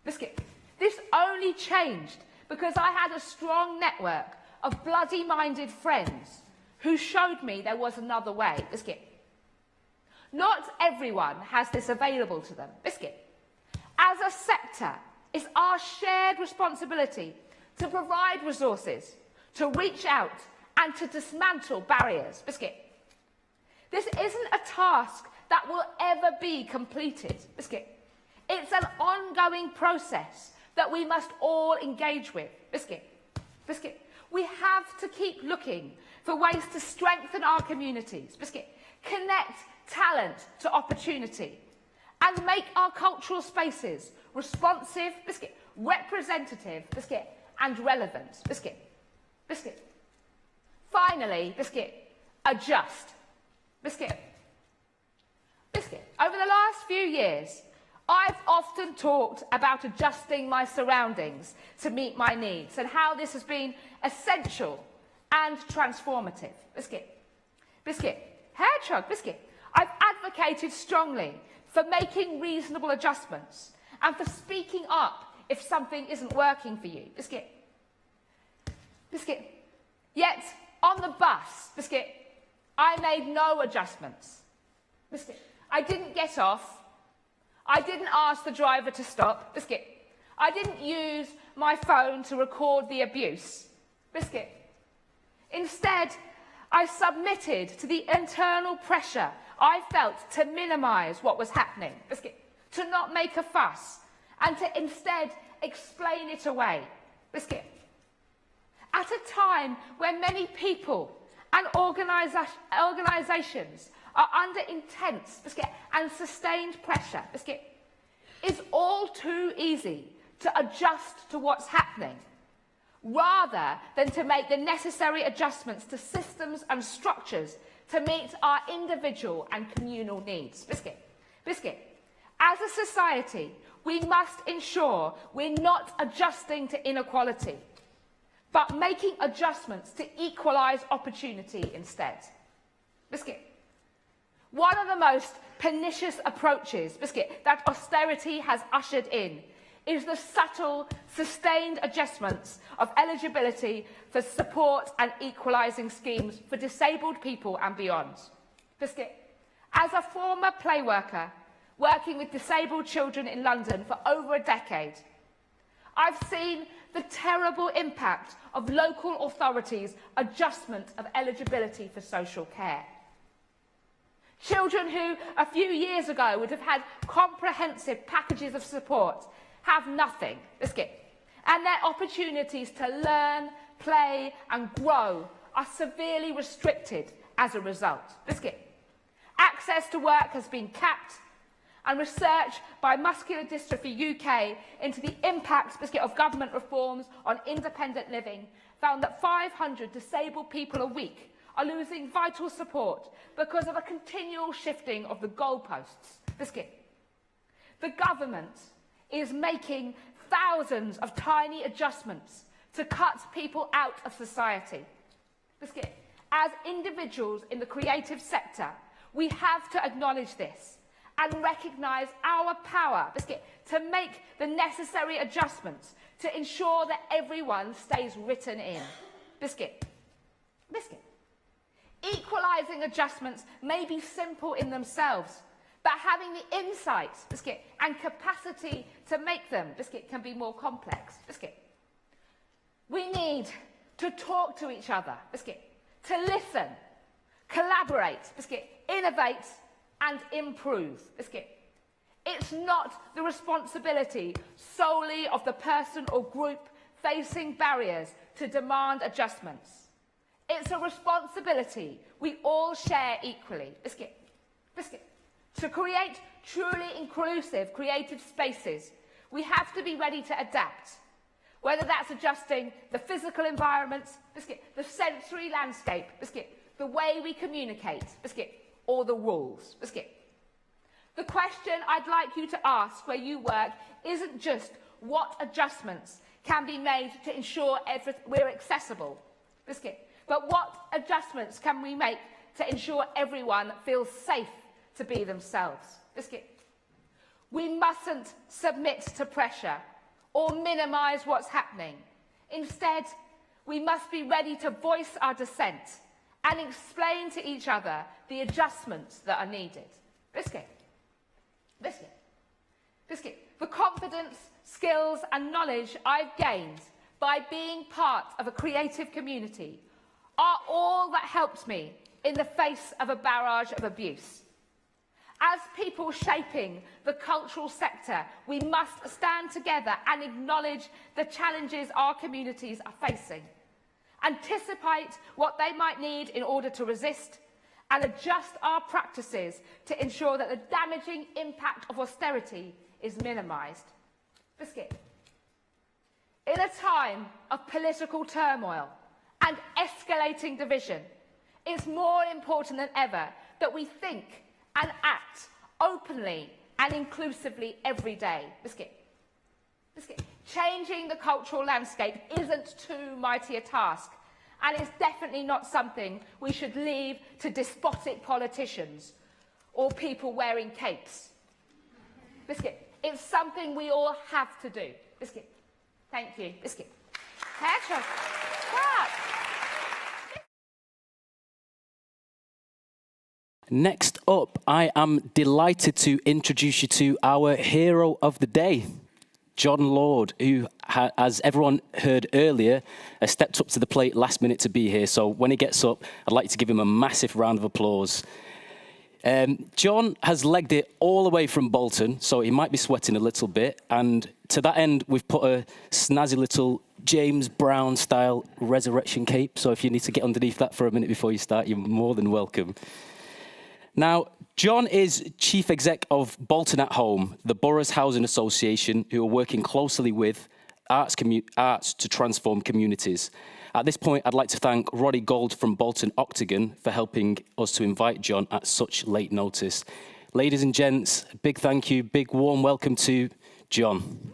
Biscuit. This only changed because I had a strong network of bloody-minded friends who showed me there was another way. Biscuit. Not everyone has this available to them. Biscuit. As a sector, it's our shared responsibility to provide resources, to reach out and to dismantle barriers. Biscuit. This isn't a task that will ever be completed. Biscuit. It's an ongoing process that we must all engage with. Biscuit. Biscuit. We have to keep looking for ways to strengthen our communities. Biscuit. Connect talent to opportunity and make our cultural spaces responsive, Biscuit, representative, Biscuit, and relevant. Biscuit. Biscuit. Finally, Biscuit, adjust. Biscuit. Biscuit. Over the last few years, I've often talked about adjusting my surroundings to meet my needs and how this has been essential and transformative. Biscuit. Biscuit. Hedgehog. Biscuit. I've advocated strongly for making reasonable adjustments and for speaking up if something isn't working for you. Biscuit. Biscuit. Yet, on the bus, Biscuit, I made no adjustments. Biscuit. I didn't get off. I didn't ask the driver to stop. Biscuit. I didn't use my phone to record the abuse. Biscuit. Instead, I submitted to the internal pressure I felt to minimise what was happening. Biscuit. To not make a fuss and to instead explain it away. Biscuit. At a time when many people and organisations are under intense, Biscuit, and sustained pressure, Biscuit, it's all too easy to adjust to what's happening rather than to make the necessary adjustments to systems and structures to meet our individual and communal needs. Biscuit. Biscuit. As a society, we must ensure we're not adjusting to inequality, but making adjustments to equalise opportunity instead. Biscuit. One of the most pernicious approaches, Biscuit, that austerity has ushered in is the subtle, sustained adjustments of eligibility for support and equalising schemes for disabled people and beyond. Biscuit. As a former play worker working with disabled children in London for over a decade, I've seen the terrible impact of local authorities' adjustment of eligibility for social care. Children who a few years ago would have had comprehensive packages of support have nothing, Biscuit, and their opportunities to learn, play and grow are severely restricted as a result. Biscuit. Access to work has been capped, and research by Muscular Dystrophy UK into the impact, Biscuit, of government reforms on independent living found that 500 disabled people a week are losing vital support because of a continual shifting of the goalposts. Biscuit. The government is making thousands of tiny adjustments to cut people out of society. Biscuit. As individuals in the creative sector, we have to acknowledge this and recognise our power, Biscuit, to make the necessary adjustments to ensure that everyone stays written in. Biscuit. Biscuit. Equalising adjustments may be simple in themselves, but having the insight, Biscuit, and capacity to make them, Biscuit, can be more complex. Biscuit. We need to talk to each other, Biscuit, to listen, collaborate, Biscuit, innovate and improve, Biscuit. It's not the responsibility solely of the person or group facing barriers to demand adjustments. It's a responsibility we all share equally, Biscuit, to create truly inclusive creative spaces. We have to be ready to adapt, whether that's adjusting the physical environment, Biscuit, the sensory landscape, Biscuit, the way we communicate, Biscuit, or the rules, Biscuit. The question I'd like you to ask where you work isn't just what adjustments can be made to ensure we're accessible, Biscuit, but what adjustments can we make to ensure everyone feels safe to be themselves, Biscuit. We mustn't submit to pressure or minimise what's happening. Instead, we must be ready to voice our dissent and explain to each other the adjustments that are needed. Biscuit. The confidence, skills and knowledge I've gained by being part of a creative community are all that helped me in the face of a barrage of abuse. As people shaping the cultural sector, we must stand together and acknowledge the challenges our communities are facing, anticipate what they might need in order to resist, and adjust our practices to ensure that the damaging impact of austerity is minimised. Biscuit. In a time of political turmoil and escalating division, it's more important than ever that we think and act openly and inclusively every day. Biscuit. Changing the cultural landscape isn't too mighty a task, and it's definitely not something we should leave to despotic politicians or people wearing capes. Biscuit. It's something we all have to do. Biscuit. Thank you. Biscuit. Hedgehog. Next up, I am delighted to introduce you to our hero of the day, John Lord, who, as everyone heard earlier, has stepped up to the plate last minute to be here. So when he gets up, I'd like to give him a massive round of applause. John has legged it all the way from Bolton, so he might be sweating a little bit. And to that end, we've put a snazzy little James Brown-style resurrection cape. So if you need to get underneath that for a minute before you start, you're more than welcome. Now, John is Chief Exec of Bolton at Home, the Borough's Housing Association, who are working closely with arts to transform communities. At this point, I'd like to thank Roddy Gold from Bolton Octagon for helping us to invite John at such late notice. Ladies and gents, big thank you, big warm welcome to John.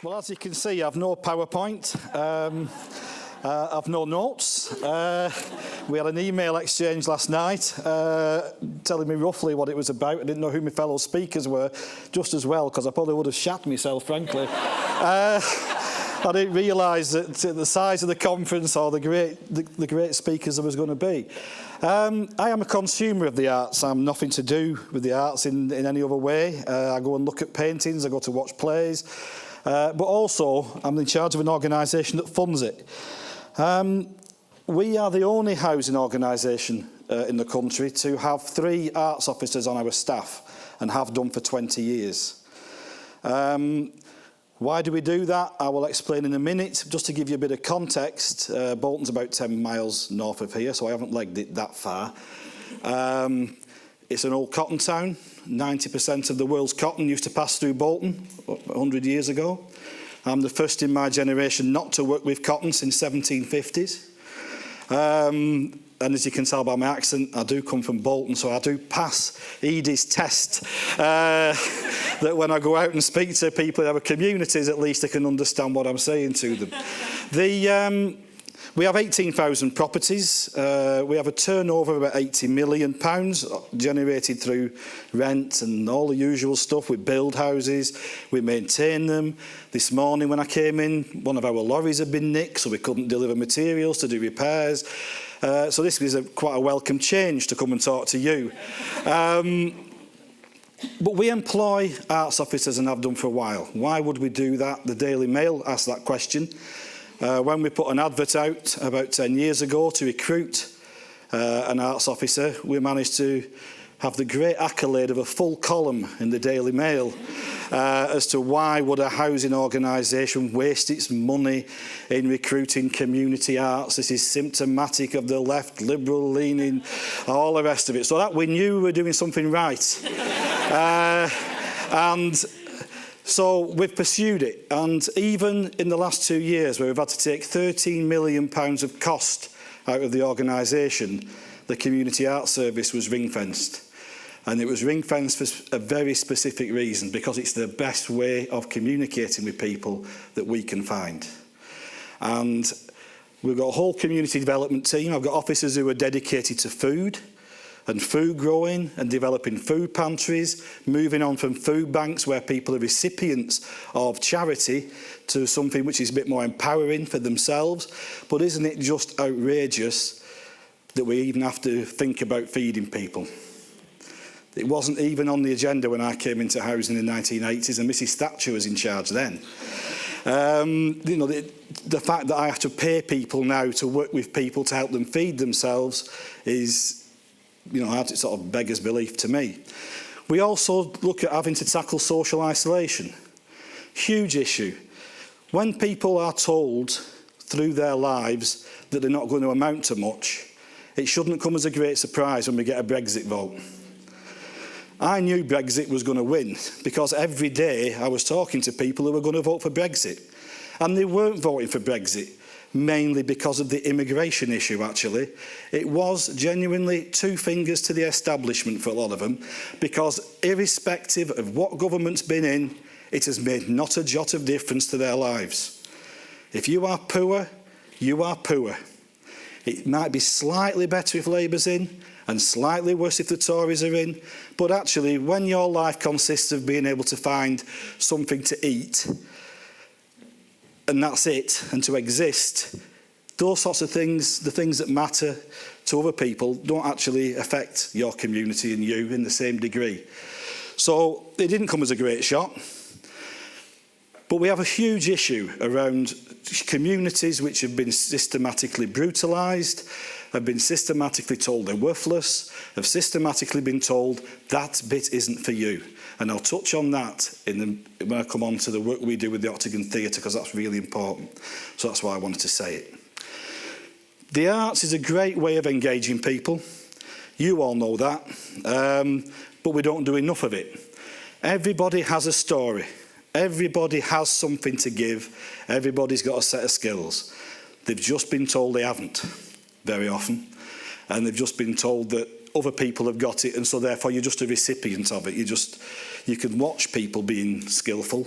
Well, as you can see, I've no PowerPoint. I've no notes. We had an email exchange last night telling me roughly what it was about. I didn't know who my fellow speakers were just as well, because I probably would have shat myself, frankly. I didn't realise that the size of the conference or the great speakers there was going to be. I am a consumer of the arts. I'm nothing to do with the arts in any other way. I go and look at paintings, I go to watch plays, but also I'm in charge of an organisation that funds it. We are the only housing organisation in the country to have 3 arts officers on our staff and have done for 20 years. Why do we do that? I will explain in a minute. Just to give you a bit of context, Bolton's about 10 miles north of here, so I haven't legged it that far. It's an old cotton town. 90% of the world's cotton used to pass through Bolton 100 years ago. I'm the first in my generation not to work with cotton since 1750s. And as you can tell by my accent, I do come from Bolton, so I do pass Edie's test. That when I go out and speak to people in our communities, at least they can understand what I'm saying to them. We have 18,000 properties. We have a turnover of about £80 million generated through rent and all the usual stuff. We build houses, we maintain them. This morning when I came in, one of our lorries had been nicked, so we couldn't deliver materials to do repairs. So this was quite a welcome change to come and talk to you. But we employ arts officers and have done for a while. Why would we do that? The Daily Mail asked that question. When we put an advert out about 10 years ago to recruit an arts officer, we managed to have the great accolade of a full column in the Daily Mail as to why would a housing organisation waste its money in recruiting community arts. This is symptomatic of the left, liberal leaning, all the rest of it. So that we knew we were doing something right. And so we've pursued it, and even in the last 2 years where we've had to take £13 million of cost out of the organisation, the Community Arts Service was ring-fenced. And it was ring-fenced for a very specific reason, because it's the best way of communicating with people that we can find. And we've got a whole community development team. I've got officers who are dedicated to food and food growing and developing food pantries, moving on from food banks where people are recipients of charity to something which is a bit more empowering for themselves. But isn't it just outrageous that we even have to think about feeding people? It wasn't even on the agenda when I came into housing in the 1980s, and Mrs Thatcher was in charge then. You know, the fact that I have to pay people now to work with people to help them feed themselves is, you know, it sort of beggars belief to me. We also look at having to tackle social isolation. Huge issue. When people are told through their lives that they're not going to amount to much, it shouldn't come as a great surprise when we get a Brexit vote. I knew Brexit was going to win because every day I was talking to people who were going to vote for Brexit. And they weren't voting for Brexit, mainly because of the immigration issue, actually. It was genuinely two fingers to the establishment for a lot of them, because irrespective of what government's been in, it has made not a jot of difference to their lives. If you are poor, you are poor. It might be slightly better if Labour's in, and slightly worse if the Tories are in, but actually when your life consists of being able to find something to eat, and that's it, and to exist, those sorts of things, the things that matter to other people, don't actually affect your community and you in the same degree. So it didn't come as a great shock. But we have a huge issue around communities which have been systematically brutalised, have been systematically told they're worthless, have systematically been told that bit isn't for you. And I'll touch on that when I come on to the work we do with the Octagon Theatre, because that's really important. So that's why I wanted to say it. The arts is a great way of engaging people. You all know that. But we don't do enough of it. Everybody has a story. Everybody has something to give. Everybody's got a set of skills. They've just been told they haven't, very often. And they've just been told that other people have got it, and so therefore you're just a recipient of it. You can watch people being skillful,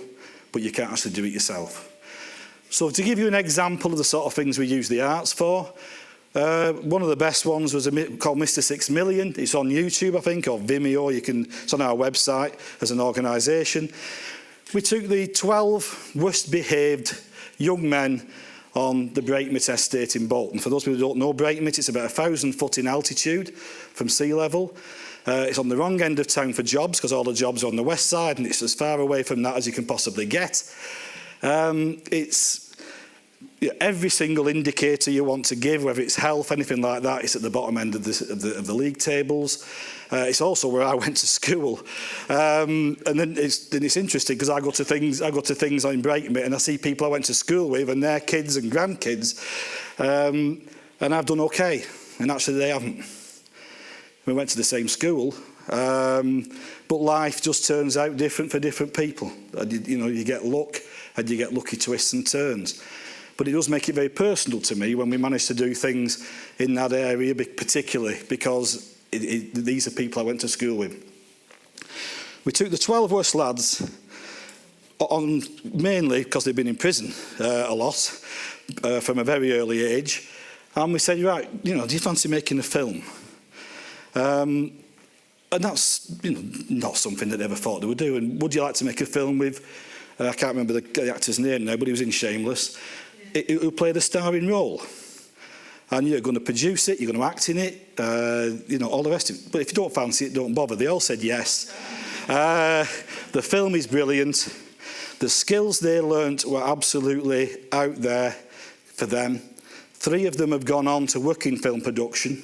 but you can't actually do it yourself. So to give you an example of the sort of things we use the arts for, one of the best ones was called Mr 6 Million. It's on YouTube, I think, or Vimeo. It's on our website as an organisation. We took the 12 worst behaved young men on the Breakmit estate in Bolton. For those people who don't know Breakmit, it's about 1,000 foot in altitude from sea level. It's on the wrong end of town for jobs, because all the jobs are on the west side, and it's as far away from that as you can possibly get. It's every single indicator you want to give, whether it's health, anything like that, it's at the bottom end of the league tables. It's also where I went to school, and then it's interesting because I go to things on Breakmit and I see people I went to school with and their kids and grandkids, and I've done okay, and actually they haven't. We went to the same school, but life just turns out different for different people. You get luck and you get lucky twists and turns. But it does make it very personal to me when we manage to do things in that area, particularly because these are people I went to school with. We took the 12 worst lads on mainly because they've been in prison a lot from a very early age, And we said, right, do you fancy making a film? And that's not something that they ever thought they would do. And would you like to make a film with, I can't remember the actor's name now, but he was in Shameless, who played a starring role. And you're going to produce it, you're going to act in it, all the rest of it. But if you don't fancy it, don't bother. They all said yes. The film is brilliant. The skills they learnt were absolutely out there for them. 3 of them have gone on to work in film production.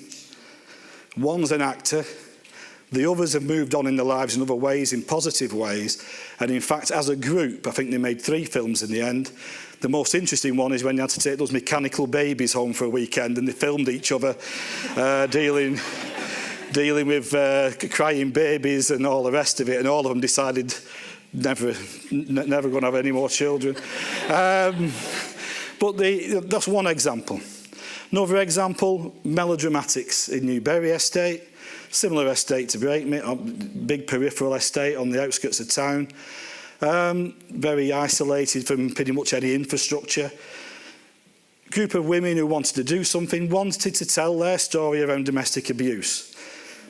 One's an actor. The others have moved on in their lives in other ways, in positive ways. And in fact, as a group, I think they made 3 films in the end. The most interesting one is when you had to take those mechanical babies home for a weekend and they filmed each other dealing with crying babies and all the rest of it, and all of them decided never going to have any more children. But that's one example. Another example, Melodramatics in Newbury Estate. Similar estate to Breakmate, big peripheral estate on the outskirts of town. Very isolated from pretty much any infrastructure. Group of women who wanted to do something, wanted to tell their story around domestic abuse,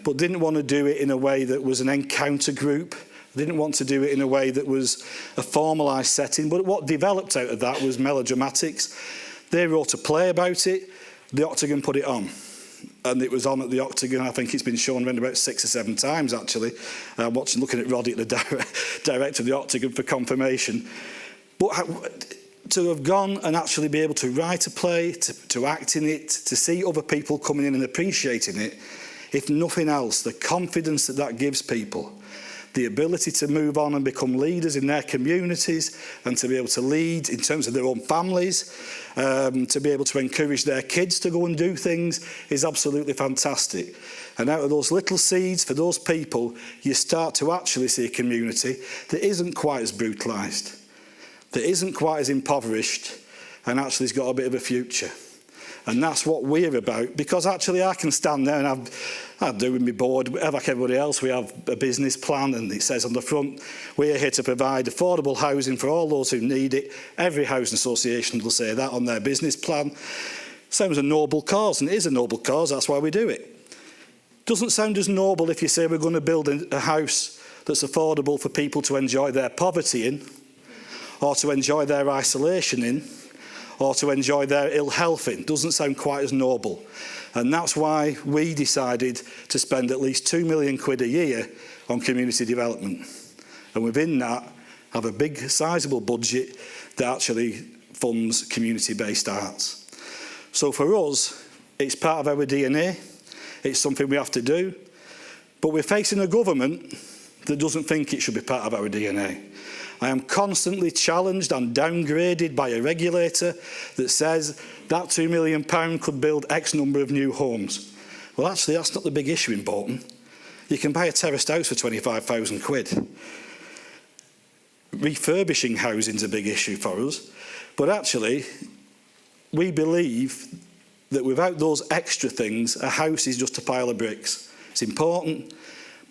but didn't want to do it in a way that was an encounter group. Didn't want to do it in a way that was a formalised setting. But what developed out of that was Melodramatics. They wrote a play about it. The Octagon put it on. And it was on at the Octagon. I think it's been shown around about 6 or 7 times, actually. Looking at Roddy, the director of the Octagon, for confirmation. But to have gone and actually be able to write a play, to act in it, to see other people coming in and appreciating it, if nothing else, the confidence that gives people, the ability to move on and become leaders in their communities and to be able to lead in terms of their own families, to be able to encourage their kids to go and do things is absolutely fantastic. And out of those little seeds for those people, you start to actually see a community that isn't quite as brutalised, that isn't quite as impoverished, and actually has got a bit of a future. And that's what we're about, because actually I can stand there and I'm doing my board, like everybody else. We have a business plan and it says on the front, we're here to provide affordable housing for all those who need it. Every housing association will say that on their business plan. Sounds a noble cause, and it is a noble cause, that's why we do it. Doesn't sound as noble if you say we're going to build a house that's affordable for people to enjoy their poverty in, or to enjoy their isolation in, or to enjoy their ill health in. Doesn't sound quite as noble. And that's why we decided to spend at least £2 million a year on community development. And within that, have a big, sizable budget that actually funds community-based arts. So for us, it's part of our DNA. It's something we have to do. But we're facing a government that doesn't think it should be part of our DNA. I am constantly challenged and downgraded by a regulator that says that £2 million could build X number of new homes. Well, actually, that's not the big issue in Bolton. You can buy a terraced house for £25,000. Refurbishing housing is a big issue for us. But actually, we believe that without those extra things, a house is just a pile of bricks. It's important,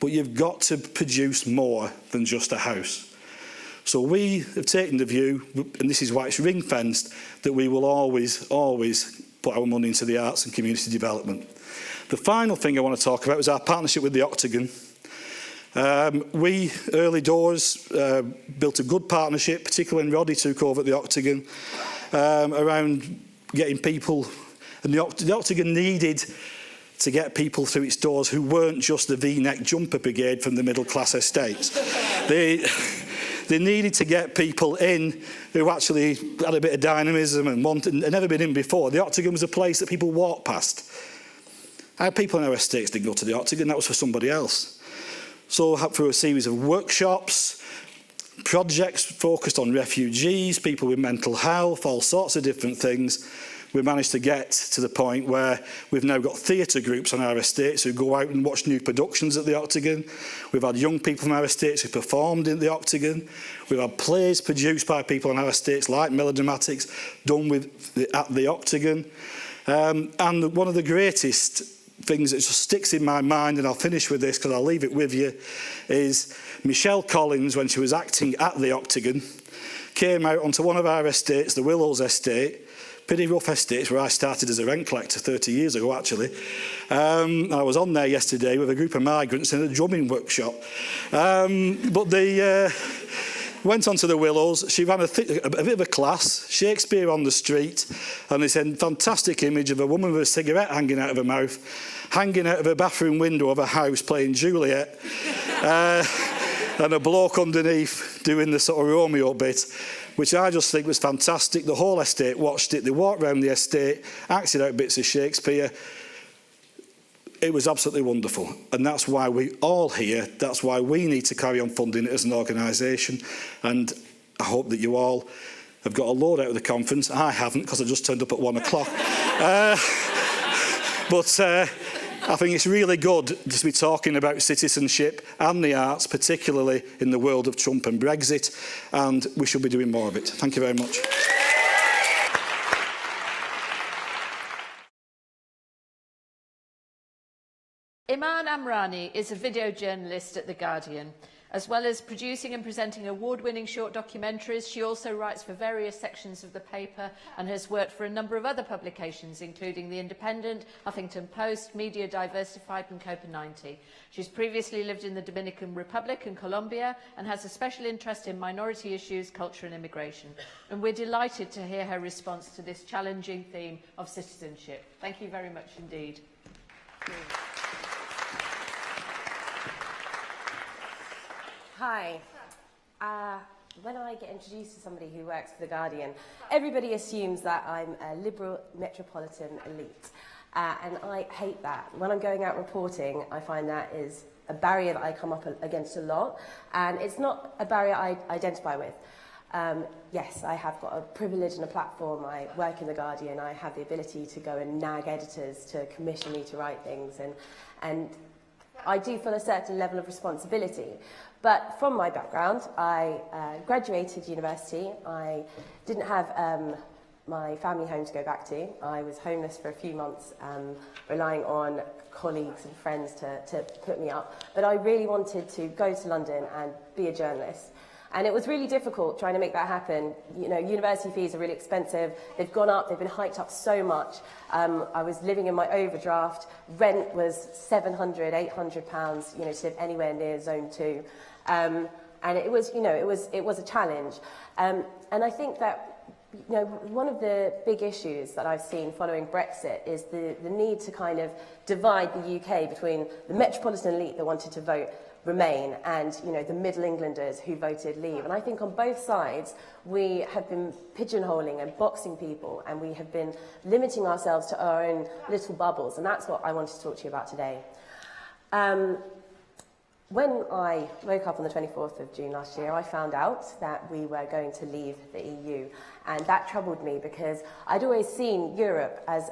but you've got to produce more than just a house. So we have taken the view, and this is why it's ring-fenced, that we will always put our money into the arts and community development. The final thing I want to talk about is our partnership with the Octagon. We, early doors, built a good partnership, particularly when Roddy took over at the Octagon, around getting people. And the Octagon needed to get people through its doors who weren't just the V-neck jumper brigade from the middle-class estates. They needed to get people in who actually had a bit of dynamism and had never been in before. The Octagon was a place that people walked past. Our people in our estates didn't go to the Octagon, that was for somebody else. So through a series of workshops, projects focused on refugees, people with mental health, all sorts of different things, we managed to get to the point where we've now got theatre groups on our estates who go out and watch new productions at the Octagon. We've had young people from our estates who performed in the Octagon. We've had plays produced by people on our estates like Melodramatics done at the Octagon. And one of the greatest things that just sticks in my mind, and I'll finish with this because I'll leave it with you, is Michelle Collins, when she was acting at the Octagon, came out onto one of our estates, the Willows estate, Pretty Rough Estates, where I started as a rent collector 30 years ago, actually. I was on there yesterday with a group of migrants in a drumming workshop. But they went on to the Willows. She ran a bit of a class, Shakespeare on the street, and they sent a fantastic image of a woman with a cigarette hanging out of her mouth, hanging out of a bathroom window of a house playing Juliet, and a bloke underneath doing the sort of Romeo bit, which I just think was fantastic. The whole estate watched it. They walked around the estate, acted out bits of Shakespeare. It was absolutely wonderful, and that's why we all here, that's why we need to carry on funding it as an organisation, and I hope that you all have got a load out of the conference. I haven't, because I just turned up at 1 o'clock. But I think it's really good to be talking about citizenship and the arts, particularly in the world of Trump and Brexit, and we should be doing more of it. Thank you very much. Iman Amrani is a video journalist at The Guardian. As well as producing and presenting award-winning short documentaries, she also writes for various sections of the paper and has worked for a number of other publications, including The Independent, Huffington Post, Media Diversified and Copa 90. She's previously lived in the Dominican Republic and Colombia and has a special interest in minority issues, culture and immigration. And we're delighted to hear her response to this challenging theme of citizenship. Thank you very much indeed. Hi. When I get introduced to somebody who works for The Guardian, everybody assumes that I'm a liberal metropolitan elite. And I hate that. When I'm going out reporting, I find that is a barrier that I come up against a lot. And it's not a barrier I identify with. Yes, I have got a privilege and a platform. I work in The Guardian. I have the ability to go and nag editors to commission me to write things. And I do feel a certain level of responsibility. But from my background, I graduated university. I didn't have my family home to go back to. I was homeless for a few months, relying on colleagues and friends to put me up. But I really wanted to go to London and be a journalist. And it was really difficult trying to make that happen. You know, university fees are really expensive. They've gone up, they've been hiked up so much. I was living in my overdraft. Rent was £700, £800, you know, to live anywhere near Zone 2. And it was, you know, it was a challenge. And I think that, you know, one of the big issues that I've seen following Brexit is the need to kind of divide the UK between the metropolitan elite that wanted to vote Remain and, you know, the Middle Englanders who voted Leave. And I think on both sides we have been pigeonholing and boxing people, and we have been limiting ourselves to our own little bubbles, and that's what I wanted to talk to you about today. When I woke up on the 24th of June last year, I found out that we were going to leave the EU, and that troubled me because I'd always seen Europe as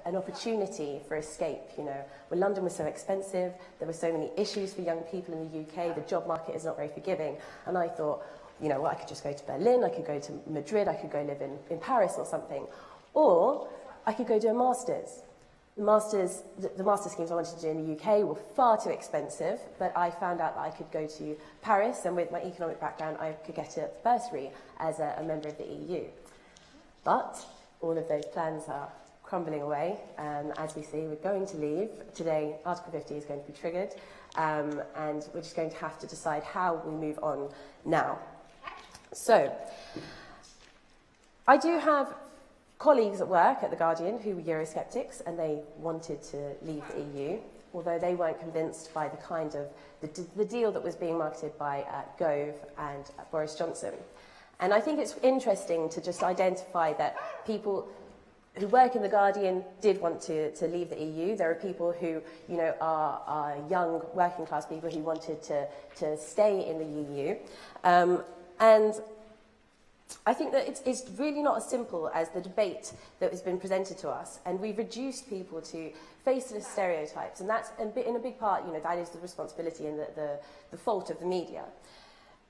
an opportunity for escape. You know, when London was so expensive, there were so many issues for young people in the UK, the job market is not very forgiving, and I thought, you know, well, I could just go to Berlin, I could go to Madrid, I could go live in Paris or something, or I could go do a master's. The master schemes I wanted to do in the UK were far too expensive, but I found out that I could go to Paris, and with my economic background, I could get a bursary as a member of the EU. But all of those plans are crumbling away, and as we see, we're going to leave. Today, Article 50 is going to be triggered, and we're just going to have to decide how we move on now. So, I do have colleagues at work at The Guardian who were Eurosceptics, and they wanted to leave the EU, although they weren't convinced by the kind of the deal that was being marketed by Gove and Boris Johnson. And I think it's interesting to just identify that people who work in The Guardian did want to leave the EU. There are people who, you know, are young working class people who wanted to stay in the EU. And I think that it's really not as simple as the debate that has been presented to us, and we've reduced people to faceless stereotypes, and that's in a big part, you know, that is the responsibility and the fault of the media.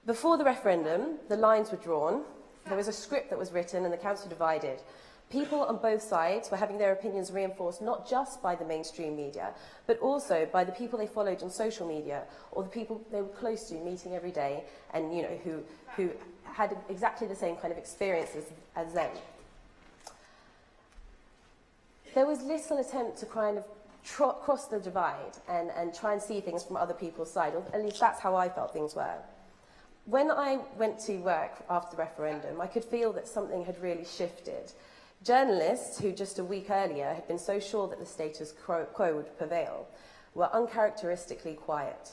Before the referendum, the lines were drawn, there was a script that was written, and the council divided. People on both sides were having their opinions reinforced not just by the mainstream media, but also by the people they followed on social media, or the people they were close to, meeting every day, and, you know, who had exactly the same kind of experiences as them. there was little attempt to kind of cross the divide and try and see things from other people's side, or at least that's how I felt things were. When I went to work after the referendum, I could feel that something had really shifted. Journalists, who just a week earlier had been so sure that the status quo would prevail, were uncharacteristically quiet.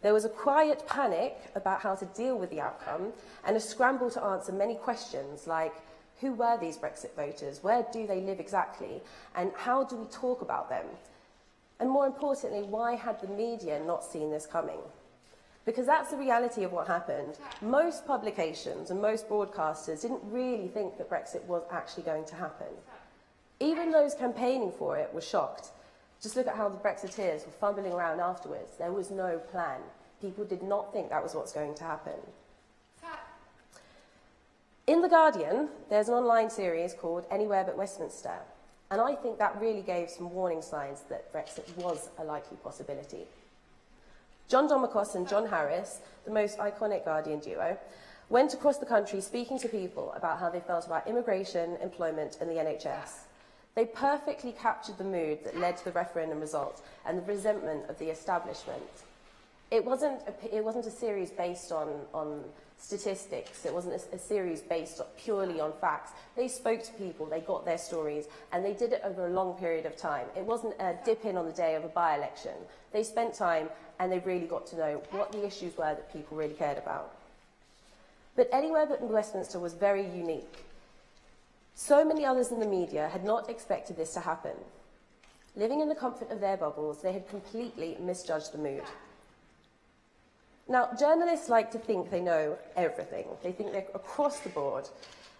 There was a quiet panic about how to deal with the outcome and a scramble to answer many questions like, who were these Brexit voters? Where do they live exactly? And how do we talk about them? And more importantly, why had the media not seen this coming? Because that's the reality of what happened. Most publications and most broadcasters didn't really think that Brexit was actually going to happen. Even those campaigning for it were shocked. Just look at how the Brexiteers were fumbling around afterwards. There was no plan. People did not think that was what's going to happen. In The Guardian, there's an online series called Anywhere But Westminster, and I think that really gave some warning signs that Brexit was a likely possibility. John Domokos and John Harris, the most iconic Guardian duo, went across the country speaking to people about how they felt about immigration, employment and the NHS. They perfectly captured the mood that led to the referendum result and the resentment of the establishment. It wasn't a series based on statistics. It wasn't a series based purely on facts. They spoke to people, they got their stories, and they did it over a long period of time. It wasn't a dip in on the day of a by-election. They spent time and they really got to know what the issues were that people really cared about. But Anywhere But Westminster was very unique. So many others in the media had not expected this to happen. Living in the comfort of their bubbles, they had completely misjudged the mood. Now, journalists like to think they know everything. They think they're across the board.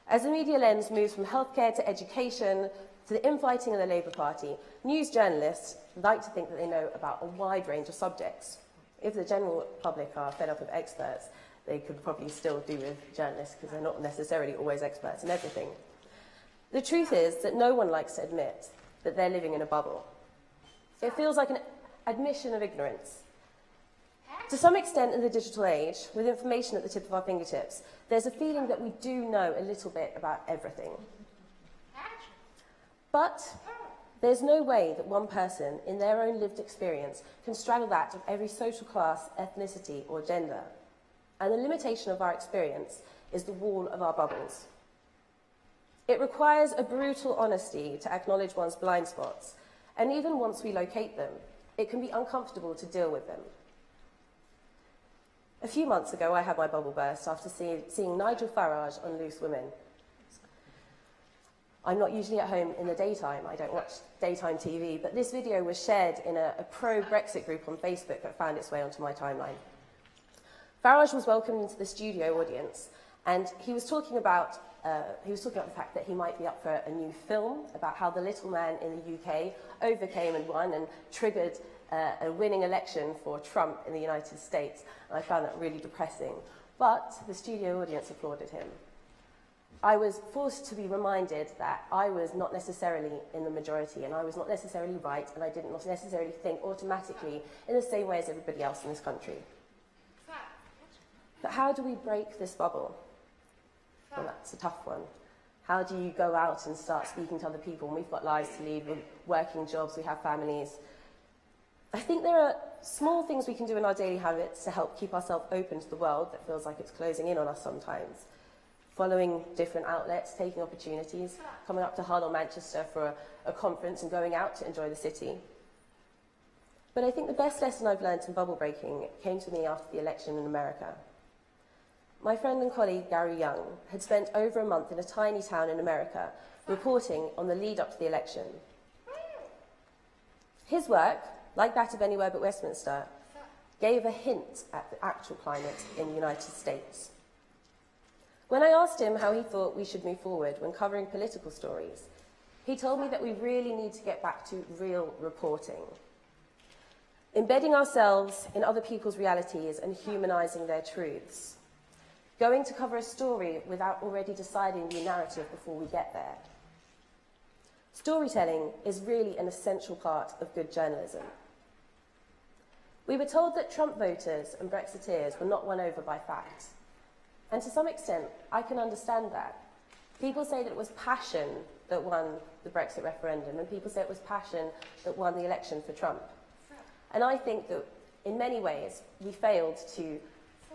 As the media lens moves from healthcare to education to the infighting of the Labour Party, news journalists like to think that they know about a wide range of subjects. If the general public are fed up of experts, they could probably still do with journalists because they're not necessarily always experts in everything. The truth is that no one likes to admit that they're living in a bubble. It feels like an admission of ignorance. To some extent in the digital age, with information at the tip of our fingertips, there's a feeling that we do know a little bit about everything. But there's no way that one person, in their own lived experience, can straddle that of every social class, ethnicity, or gender. And the limitation of our experience is the wall of our bubbles. It requires a brutal honesty to acknowledge one's blind spots, and even once we locate them, it can be uncomfortable to deal with them. A few months ago, I had my bubble burst after seeing Nigel Farage on Loose Women. I'm not usually at home in the daytime. I don't watch daytime TV, but this video was shared in a pro-Brexit group on Facebook that found its way onto my timeline. Farage was welcomed into the studio audience, and he was talking about the fact that he might be up for a new film about how the little man in the UK overcame and won and triggered a winning election for Trump in the United States. And I found that really depressing. But the studio audience applauded him. I was forced to be reminded that I was not necessarily in the majority and I was not necessarily right and I didn't necessarily think automatically in the same way as everybody else in this country. But how do we break this bubble? Well, that's a tough one. How do you go out and start speaking to other people when we've got lives to lead, we're working jobs, we have families? I think there are small things we can do in our daily habits to help keep ourselves open to the world that feels like it's closing in on us sometimes. Following different outlets, taking opportunities, coming up to Hull or Manchester for a conference and going out to enjoy the city. But I think the best lesson I've learned in bubble breaking came to me after the election in America. My friend and colleague Gary Young had spent over a month in a tiny town in America reporting on the lead up to the election. His work, like that of Anywhere But Westminster, gave a hint at the actual climate in the United States. When I asked him how he thought we should move forward when covering political stories, he told me that we really need to get back to real reporting. Embedding ourselves in other people's realities and humanising their truths. Going to cover a story without already deciding the narrative before we get there. Storytelling is really an essential part of good journalism. We were told that Trump voters and Brexiteers were not won over by facts. And to some extent, I can understand that. People say that it was passion that won the Brexit referendum, and people say it was passion that won the election for Trump. And I think that in many ways we failed to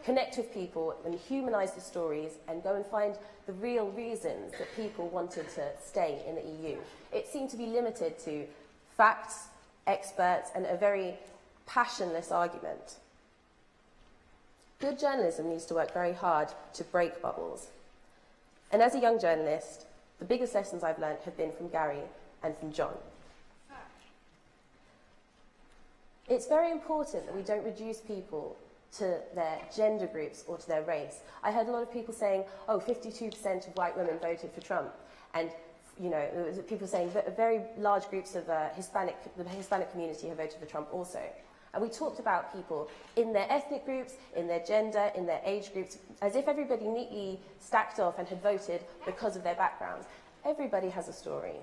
connect with people and humanise the stories and go and find the real reasons that people wanted to stay in the EU. It seemed to be limited to facts, experts, and a very passionless argument. Good journalism needs to work very hard to break bubbles. And as a young journalist, the biggest lessons I've learned have been from Gary and from John. It's very important that we don't reduce people to their gender groups or to their race. I heard a lot of people saying, oh, 52% of white women voted for Trump. And, you know, there was people saying that very large groups of the Hispanic community have voted for Trump also. And we talked about people in their ethnic groups, in their gender, in their age groups, as if everybody neatly stacked off and had voted because of their backgrounds. Everybody has a story.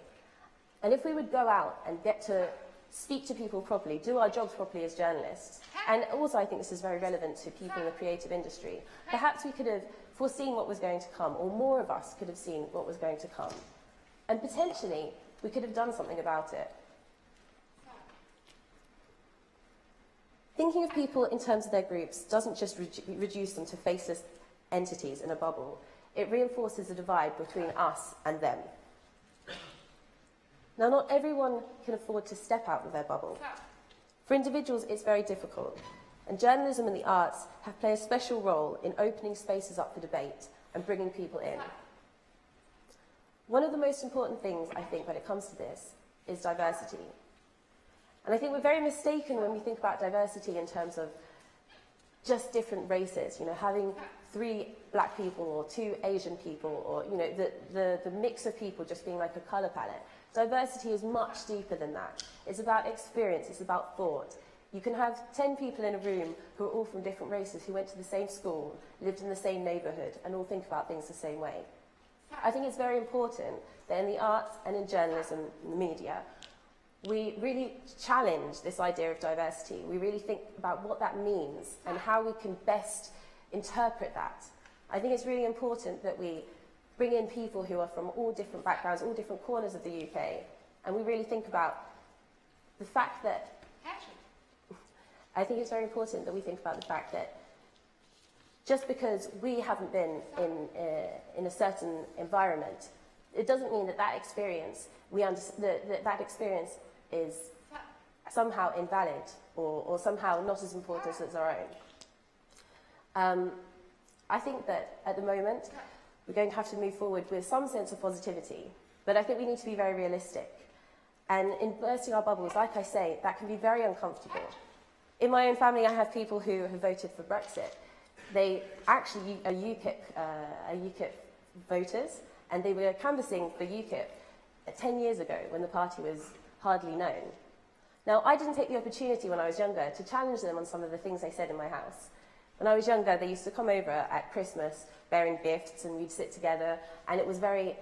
And if we would go out and get to speak to people properly, do our jobs properly as journalists, and also I think this is very relevant to people in the creative industry, perhaps we could have foreseen what was going to come, or more of us could have seen what was going to come. And potentially, we could have done something about it. Thinking of people in terms of their groups doesn't just reduce them to faceless entities in a bubble. It reinforces the divide between us and them. Now, not everyone can afford to step out of their bubble. For individuals, it's very difficult, and journalism and the arts have played a special role in opening spaces up for debate and bringing people in. One of the most important things, I think, when it comes to this is diversity. And I think we're very mistaken when we think about diversity in terms of just different races, you know, having 3 black people or 2 Asian people, or, you know, the mix of people just being like a colour palette. Diversity is much deeper than that. It's about experience, it's about thought. You can have 10 people in a room who are all from different races, who went to the same school, lived in the same neighbourhood, and all think about things the same way. I think it's very important that in the arts and in journalism and the media, we really challenge this idea of diversity. We really think about what that means and how we can best interpret that. I think it's really important that we bring in people who are from all different backgrounds, all different corners of the UK, and we really think about the fact that I think it's very important that we think about the fact that just because we haven't been in a certain environment, it doesn't mean that that experience, that experience is somehow invalid or somehow not as important as our own. I think that at the moment, we're going to have to move forward with some sense of positivity, but I think we need to be very realistic. And in bursting our bubbles, like I say, that can be very uncomfortable. In my own family, I have people who have voted for Brexit. They actually are UKIP voters, and they were canvassing for UKIP 10 years ago when the party was hardly known. Now, I didn't take the opportunity when I was younger to challenge them on some of the things they said in my house. When I was younger, they used to come over at Christmas bearing gifts, and we'd sit together, and it was a very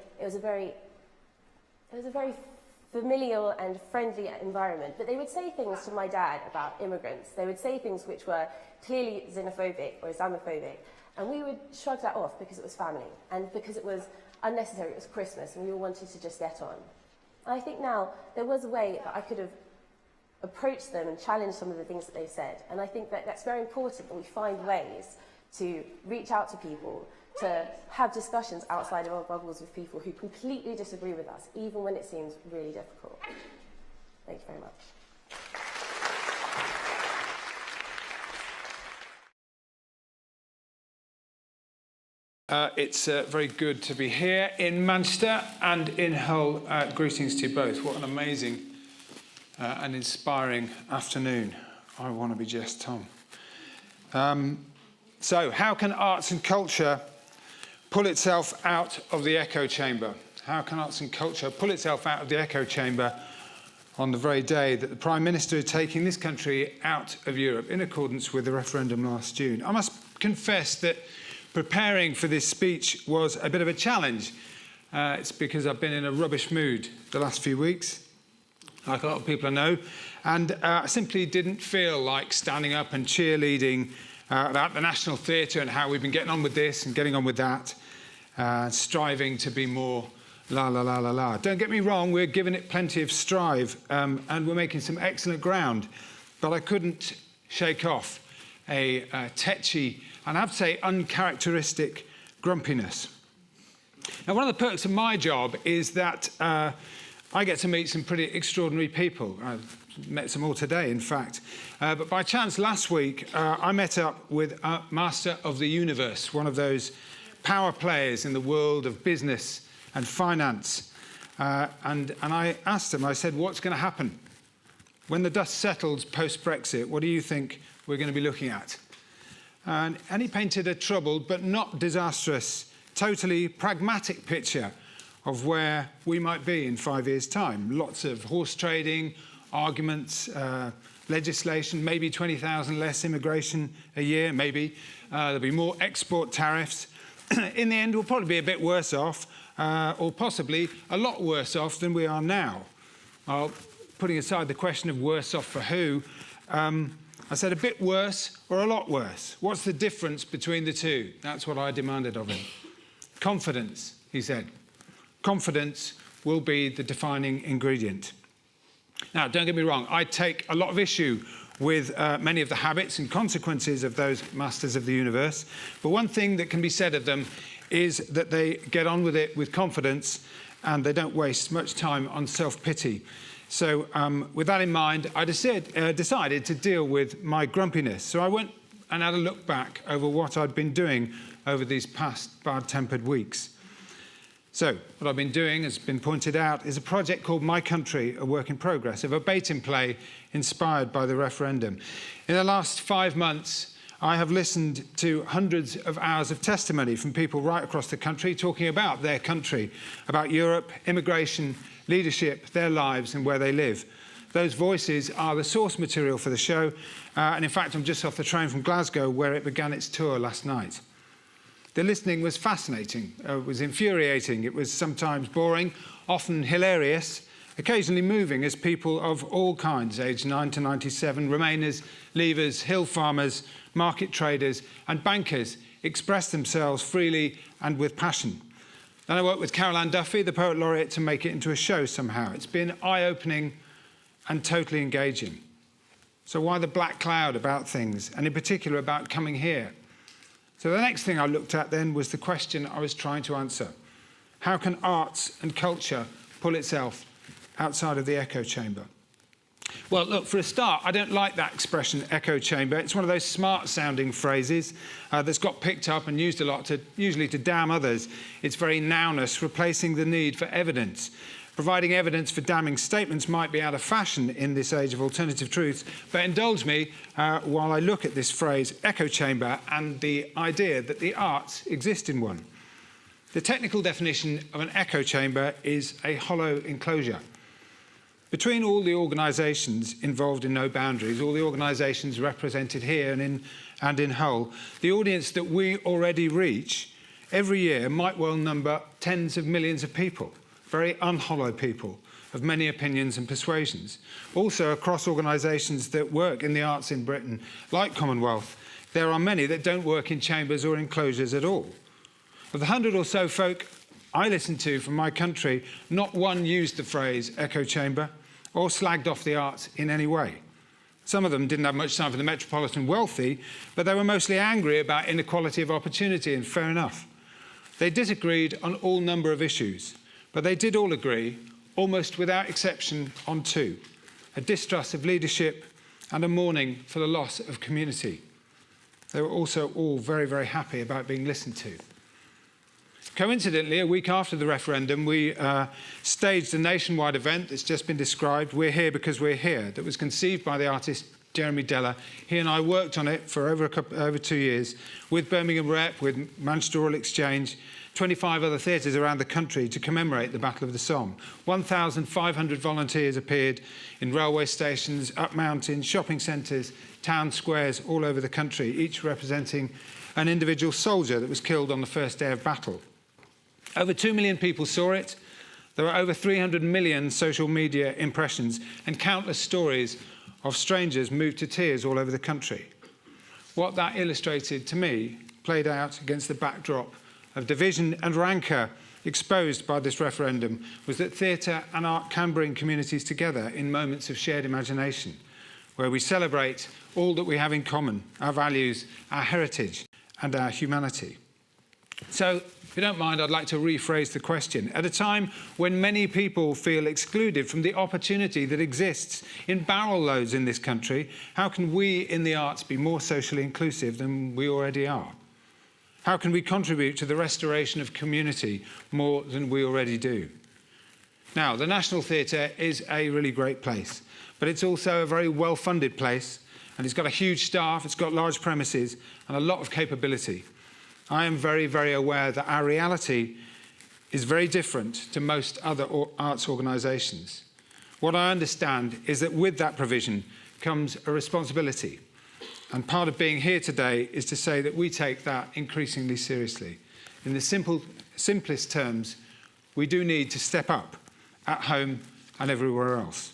familial and friendly environment. But they would say things to my dad about immigrants. They would say things which were clearly xenophobic or Islamophobic, and we would shrug that off because it was family and because it was unnecessary. It was Christmas, and we all wanted to just get on. I think now there was a way that I could have approached them and challenged some of the things that they said, and I think that that's very important that we find ways to reach out to people, to have discussions outside of our bubbles with people who completely disagree with us, even when it seems really difficult. Thank you very much. It's very good to be here in Manchester and in Hull. Greetings to you both. What an amazing and inspiring afternoon. I want to be Jess Tom. So, how can arts and culture pull itself out of the echo chamber? How can arts and culture pull itself out of the echo chamber on the very day that the Prime Minister is taking this country out of Europe in accordance with the referendum last June? I must confess that preparing for this speech was a bit of a challenge. It's because I've been in a rubbish mood the last few weeks, like a lot of people I know, and I simply didn't feel like standing up and cheerleading about the National Theatre and how we've been getting on with this and getting on with that, striving to be more La, la, la, la, la. Don't get me wrong, we're giving it plenty of strive and we're making some excellent ground. But I couldn't shake off a tetchy and I'd say uncharacteristic grumpiness. Now, one of the perks of my job is that I get to meet some pretty extraordinary people. I've met some all today, in fact. But by chance, last week, I met up with a master of the universe, one of those power players in the world of business and finance. And I asked him, I said, what's going to happen? When the dust settles post-Brexit, what do you think we're going to be looking at? And he painted a troubled but not disastrous, totally pragmatic picture of where we might be in 5 years' time. Lots of horse trading, arguments, legislation, maybe 20,000 less immigration a year, maybe. There'll be more export tariffs. In the end, we'll probably be a bit worse off, or possibly a lot worse off than we are now. Well, putting aside the question of worse off for who, I said a bit worse or a lot worse. What's the difference between the two? That's what I demanded of him. Confidence, he said. Confidence will be the defining ingredient. Now, don't get me wrong, I take a lot of issue with many of the habits and consequences of those masters of the universe. But one thing that can be said of them is that they get on with it with confidence and they don't waste much time on self-pity. So with that in mind, I decided to deal with my grumpiness. So I went and had a look back over what I'd been doing over these past bad-tempered weeks. So what I've been doing, has been pointed out, is a project called My Country, a Work in Progress, a verbatim play inspired by the referendum. In the last 5 months, I have listened to hundreds of hours of testimony from people right across the country talking about their country, about Europe, immigration, leadership, their lives and where they live. Those voices are the source material for the show. And in fact, I'm just off the train from Glasgow, where it began its tour last night. The listening was fascinating, it was infuriating, it was sometimes boring, often hilarious, occasionally moving as people of all kinds, aged 9 to 97, Remainers, Leavers, hill farmers, market traders and bankers expressed themselves freely and with passion. Then I worked with Carol Ann Duffy, the Poet Laureate, to make it into a show somehow. It's been eye-opening and totally engaging. So why the black cloud about things, and in particular about coming here? So the next thing I looked at then was the question I was trying to answer. How can arts and culture pull itself outside of the echo chamber? Well, look, for a start, I don't like that expression, echo chamber. It's one of those smart-sounding phrases that's got picked up and used a lot, usually to damn others. It's very nowness, replacing the need for evidence. Providing evidence for damning statements might be out of fashion in this age of alternative truths, but indulge me while I look at this phrase, echo chamber, and the idea that the arts exist in one. The technical definition of an echo chamber is a hollow enclosure. Between all the organisations involved in No Boundaries, all the organisations represented here and in Hull, the audience that we already reach every year might well number tens of millions of people. Very unhollow people of many opinions and persuasions. Also, across organisations that work in the arts in Britain, like Commonwealth, there are many that don't work in chambers or enclosures at all. Of the 100 or so folk I listened to from My Country, not one used the phrase echo chamber or slagged off the arts in any way. Some of them didn't have much time for the metropolitan wealthy, but they were mostly angry about inequality of opportunity, and fair enough. They disagreed on all number of issues. But they did all agree, almost without exception, on two: a distrust of leadership and a mourning for the loss of community. They were also all very, very happy about being listened to. Coincidentally, a week after the referendum, we staged a nationwide event that's just been described, We're Here Because We're Here, that was conceived by the artist Jeremy Deller. He and I worked on it for over 2 years with Birmingham Rep, with Manchester Royal Exchange, 25 other theatres around the country to commemorate the Battle of the Somme. 1,500 volunteers appeared in railway stations, up mountains, shopping centres, town squares all over the country, each representing an individual soldier that was killed on the first day of battle. Over 2 million people saw it. There were over 300 million social media impressions and countless stories of strangers moved to tears all over the country. What that illustrated to me played out against the backdrop of division and rancour exposed by this referendum was that theatre and art can bring communities together in moments of shared imagination, where we celebrate all that we have in common, our values, our heritage, and our humanity. So, if you don't mind, I'd like to rephrase the question. At a time when many people feel excluded from the opportunity that exists in barrel loads in this country, how can we in the arts be more socially inclusive than we already are? How can we contribute to the restoration of community more than we already do? Now, the National Theatre is a really great place, but it's also a very well-funded place, and it's got a huge staff, it's got large premises, and a lot of capability. I am very, very aware that our reality is very different to most other arts organisations. What I understand is that with that provision comes a responsibility. And part of being here today is to say that we take that increasingly seriously. In the simplest terms, we do need to step up at home and everywhere else.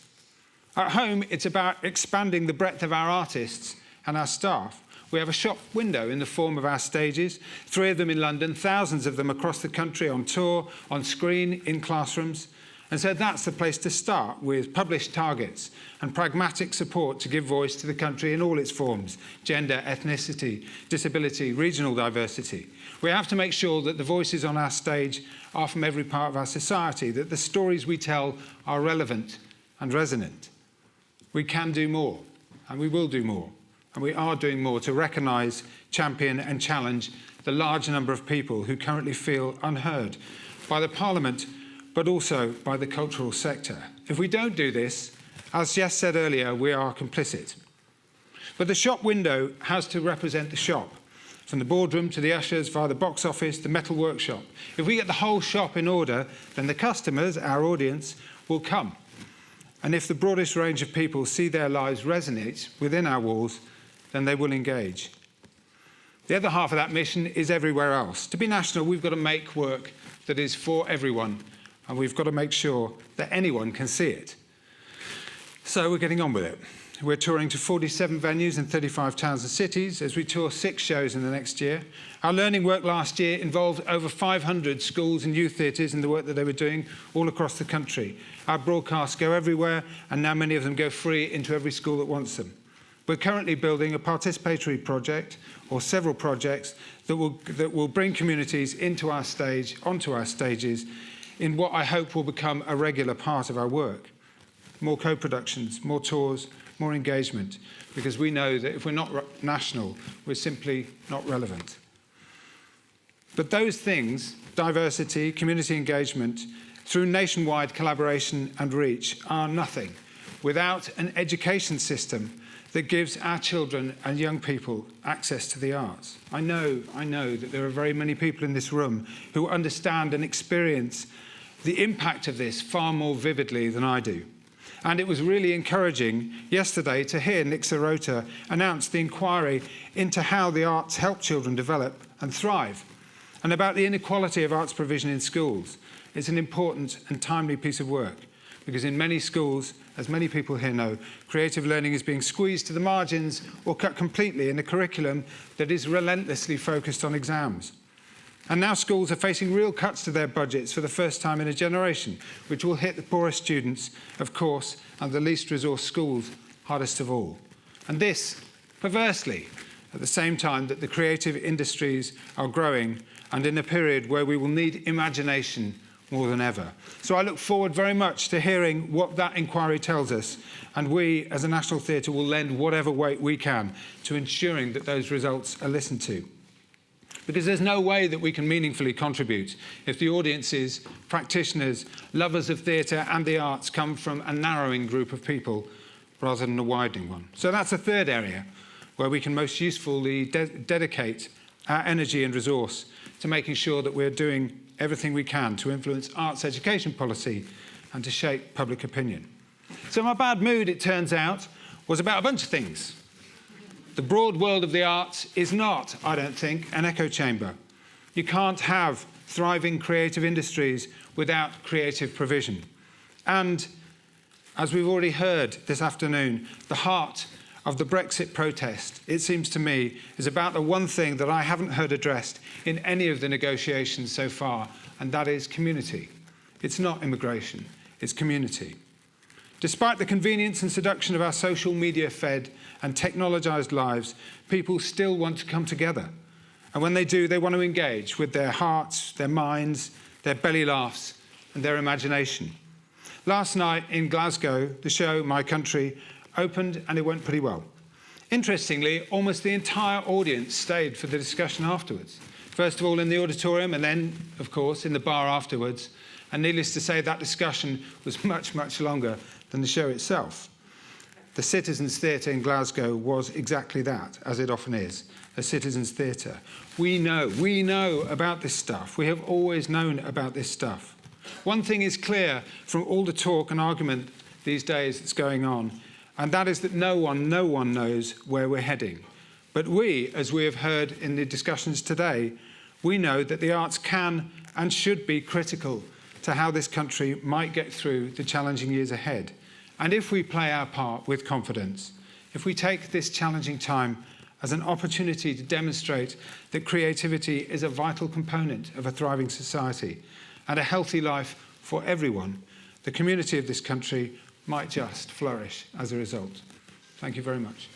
At home, it's about expanding the breadth of our artists and our staff. We have a shop window in the form of our stages, 3 of them in London, thousands of them across the country on tour, on screen, in classrooms. And so that's the place to start, with published targets and pragmatic support to give voice to the country in all its forms: gender, ethnicity, disability, regional diversity. We have to make sure that the voices on our stage are from every part of our society, that the stories we tell are relevant and resonant. We can do more, and we will do more. And we are doing more to recognise, champion and challenge the large number of people who currently feel unheard by the Parliament, but also by the cultural sector. If we don't do this, as Jess said earlier, we are complicit. But the shop window has to represent the shop, from the boardroom to the ushers, via the box office, the metal workshop. If we get the whole shop in order, then the customers, our audience, will come. And if the broadest range of people see their lives resonate within our walls, then they will engage. The other half of that mission is everywhere else. To be national, we've got to make work that is for everyone, and we've got to make sure that anyone can see it. So we're getting on with it. We're touring to 47 venues in 35 towns and cities as we tour 6 shows in the next year. Our learning work last year involved over 500 schools and youth theatres in the work that they were doing all across the country. Our broadcasts go everywhere, and now many of them go free into every school that wants them. We're currently building a participatory project, or several projects, that will bring communities into our stage, onto our stages, in what I hope will become a regular part of our work. More co-productions, more tours, more engagement, because we know that if we're not national, we're simply not relevant. But those things, diversity, community engagement, through nationwide collaboration and reach, are nothing without an education system that gives our children and young people access to the arts. I know that there are very many people in this room who understand and experience the impact of this far more vividly than I do. And it was really encouraging yesterday to hear Nick Sirota announce the inquiry into how the arts help children develop and thrive, and about the inequality of arts provision in schools. It's an important and timely piece of work, because in many schools, as many people here know, creative learning is being squeezed to the margins or cut completely in a curriculum that is relentlessly focused on exams. And now schools are facing real cuts to their budgets for the first time in a generation, which will hit the poorest students, of course, and the least resourced schools hardest of all. And this, perversely, at the same time that the creative industries are growing, and in a period where we will need imagination more than ever. So I look forward very much to hearing what that inquiry tells us, and we, as a National Theatre, will lend whatever weight we can to ensuring that those results are listened to. Because there's no way that we can meaningfully contribute if the audiences, practitioners, lovers of theatre and the arts come from a narrowing group of people rather than a widening one. So that's a third area where we can most usefully dedicate our energy and resource to making sure that we're doing everything we can to influence arts education policy and to shape public opinion. So my bad mood, it turns out, was about a bunch of things. The broad world of the arts is not, I don't think, an echo chamber. You can't have thriving creative industries without creative provision. And, as we've already heard this afternoon, the heart of the Brexit protest, it seems to me, is about the one thing that I haven't heard addressed in any of the negotiations so far, and that is community. It's not immigration, it's community. Despite the convenience and seduction of our social media-fed and technologised lives, people still want to come together. And when they do, they want to engage with their hearts, their minds, their belly laughs, and their imagination. Last night in Glasgow, the show My Country opened and it went pretty well. Interestingly, almost the entire audience stayed for the discussion afterwards. First of all in the auditorium and then, of course, in the bar afterwards. And needless to say, that discussion was much, much longer than the show itself. The Citizens Theatre in Glasgow was exactly that, as it often is, a citizens' theatre. We know about this stuff. We have always known about this stuff. One thing is clear from all the talk and argument these days that's going on, and that is that no one knows where we're heading. But we, as we have heard in the discussions today, we know that the arts can and should be critical to how this country might get through the challenging years ahead. And if we play our part with confidence, if we take this challenging time as an opportunity to demonstrate that creativity is a vital component of a thriving society and a healthy life for everyone, the community of this country might just flourish as a result. Thank you very much.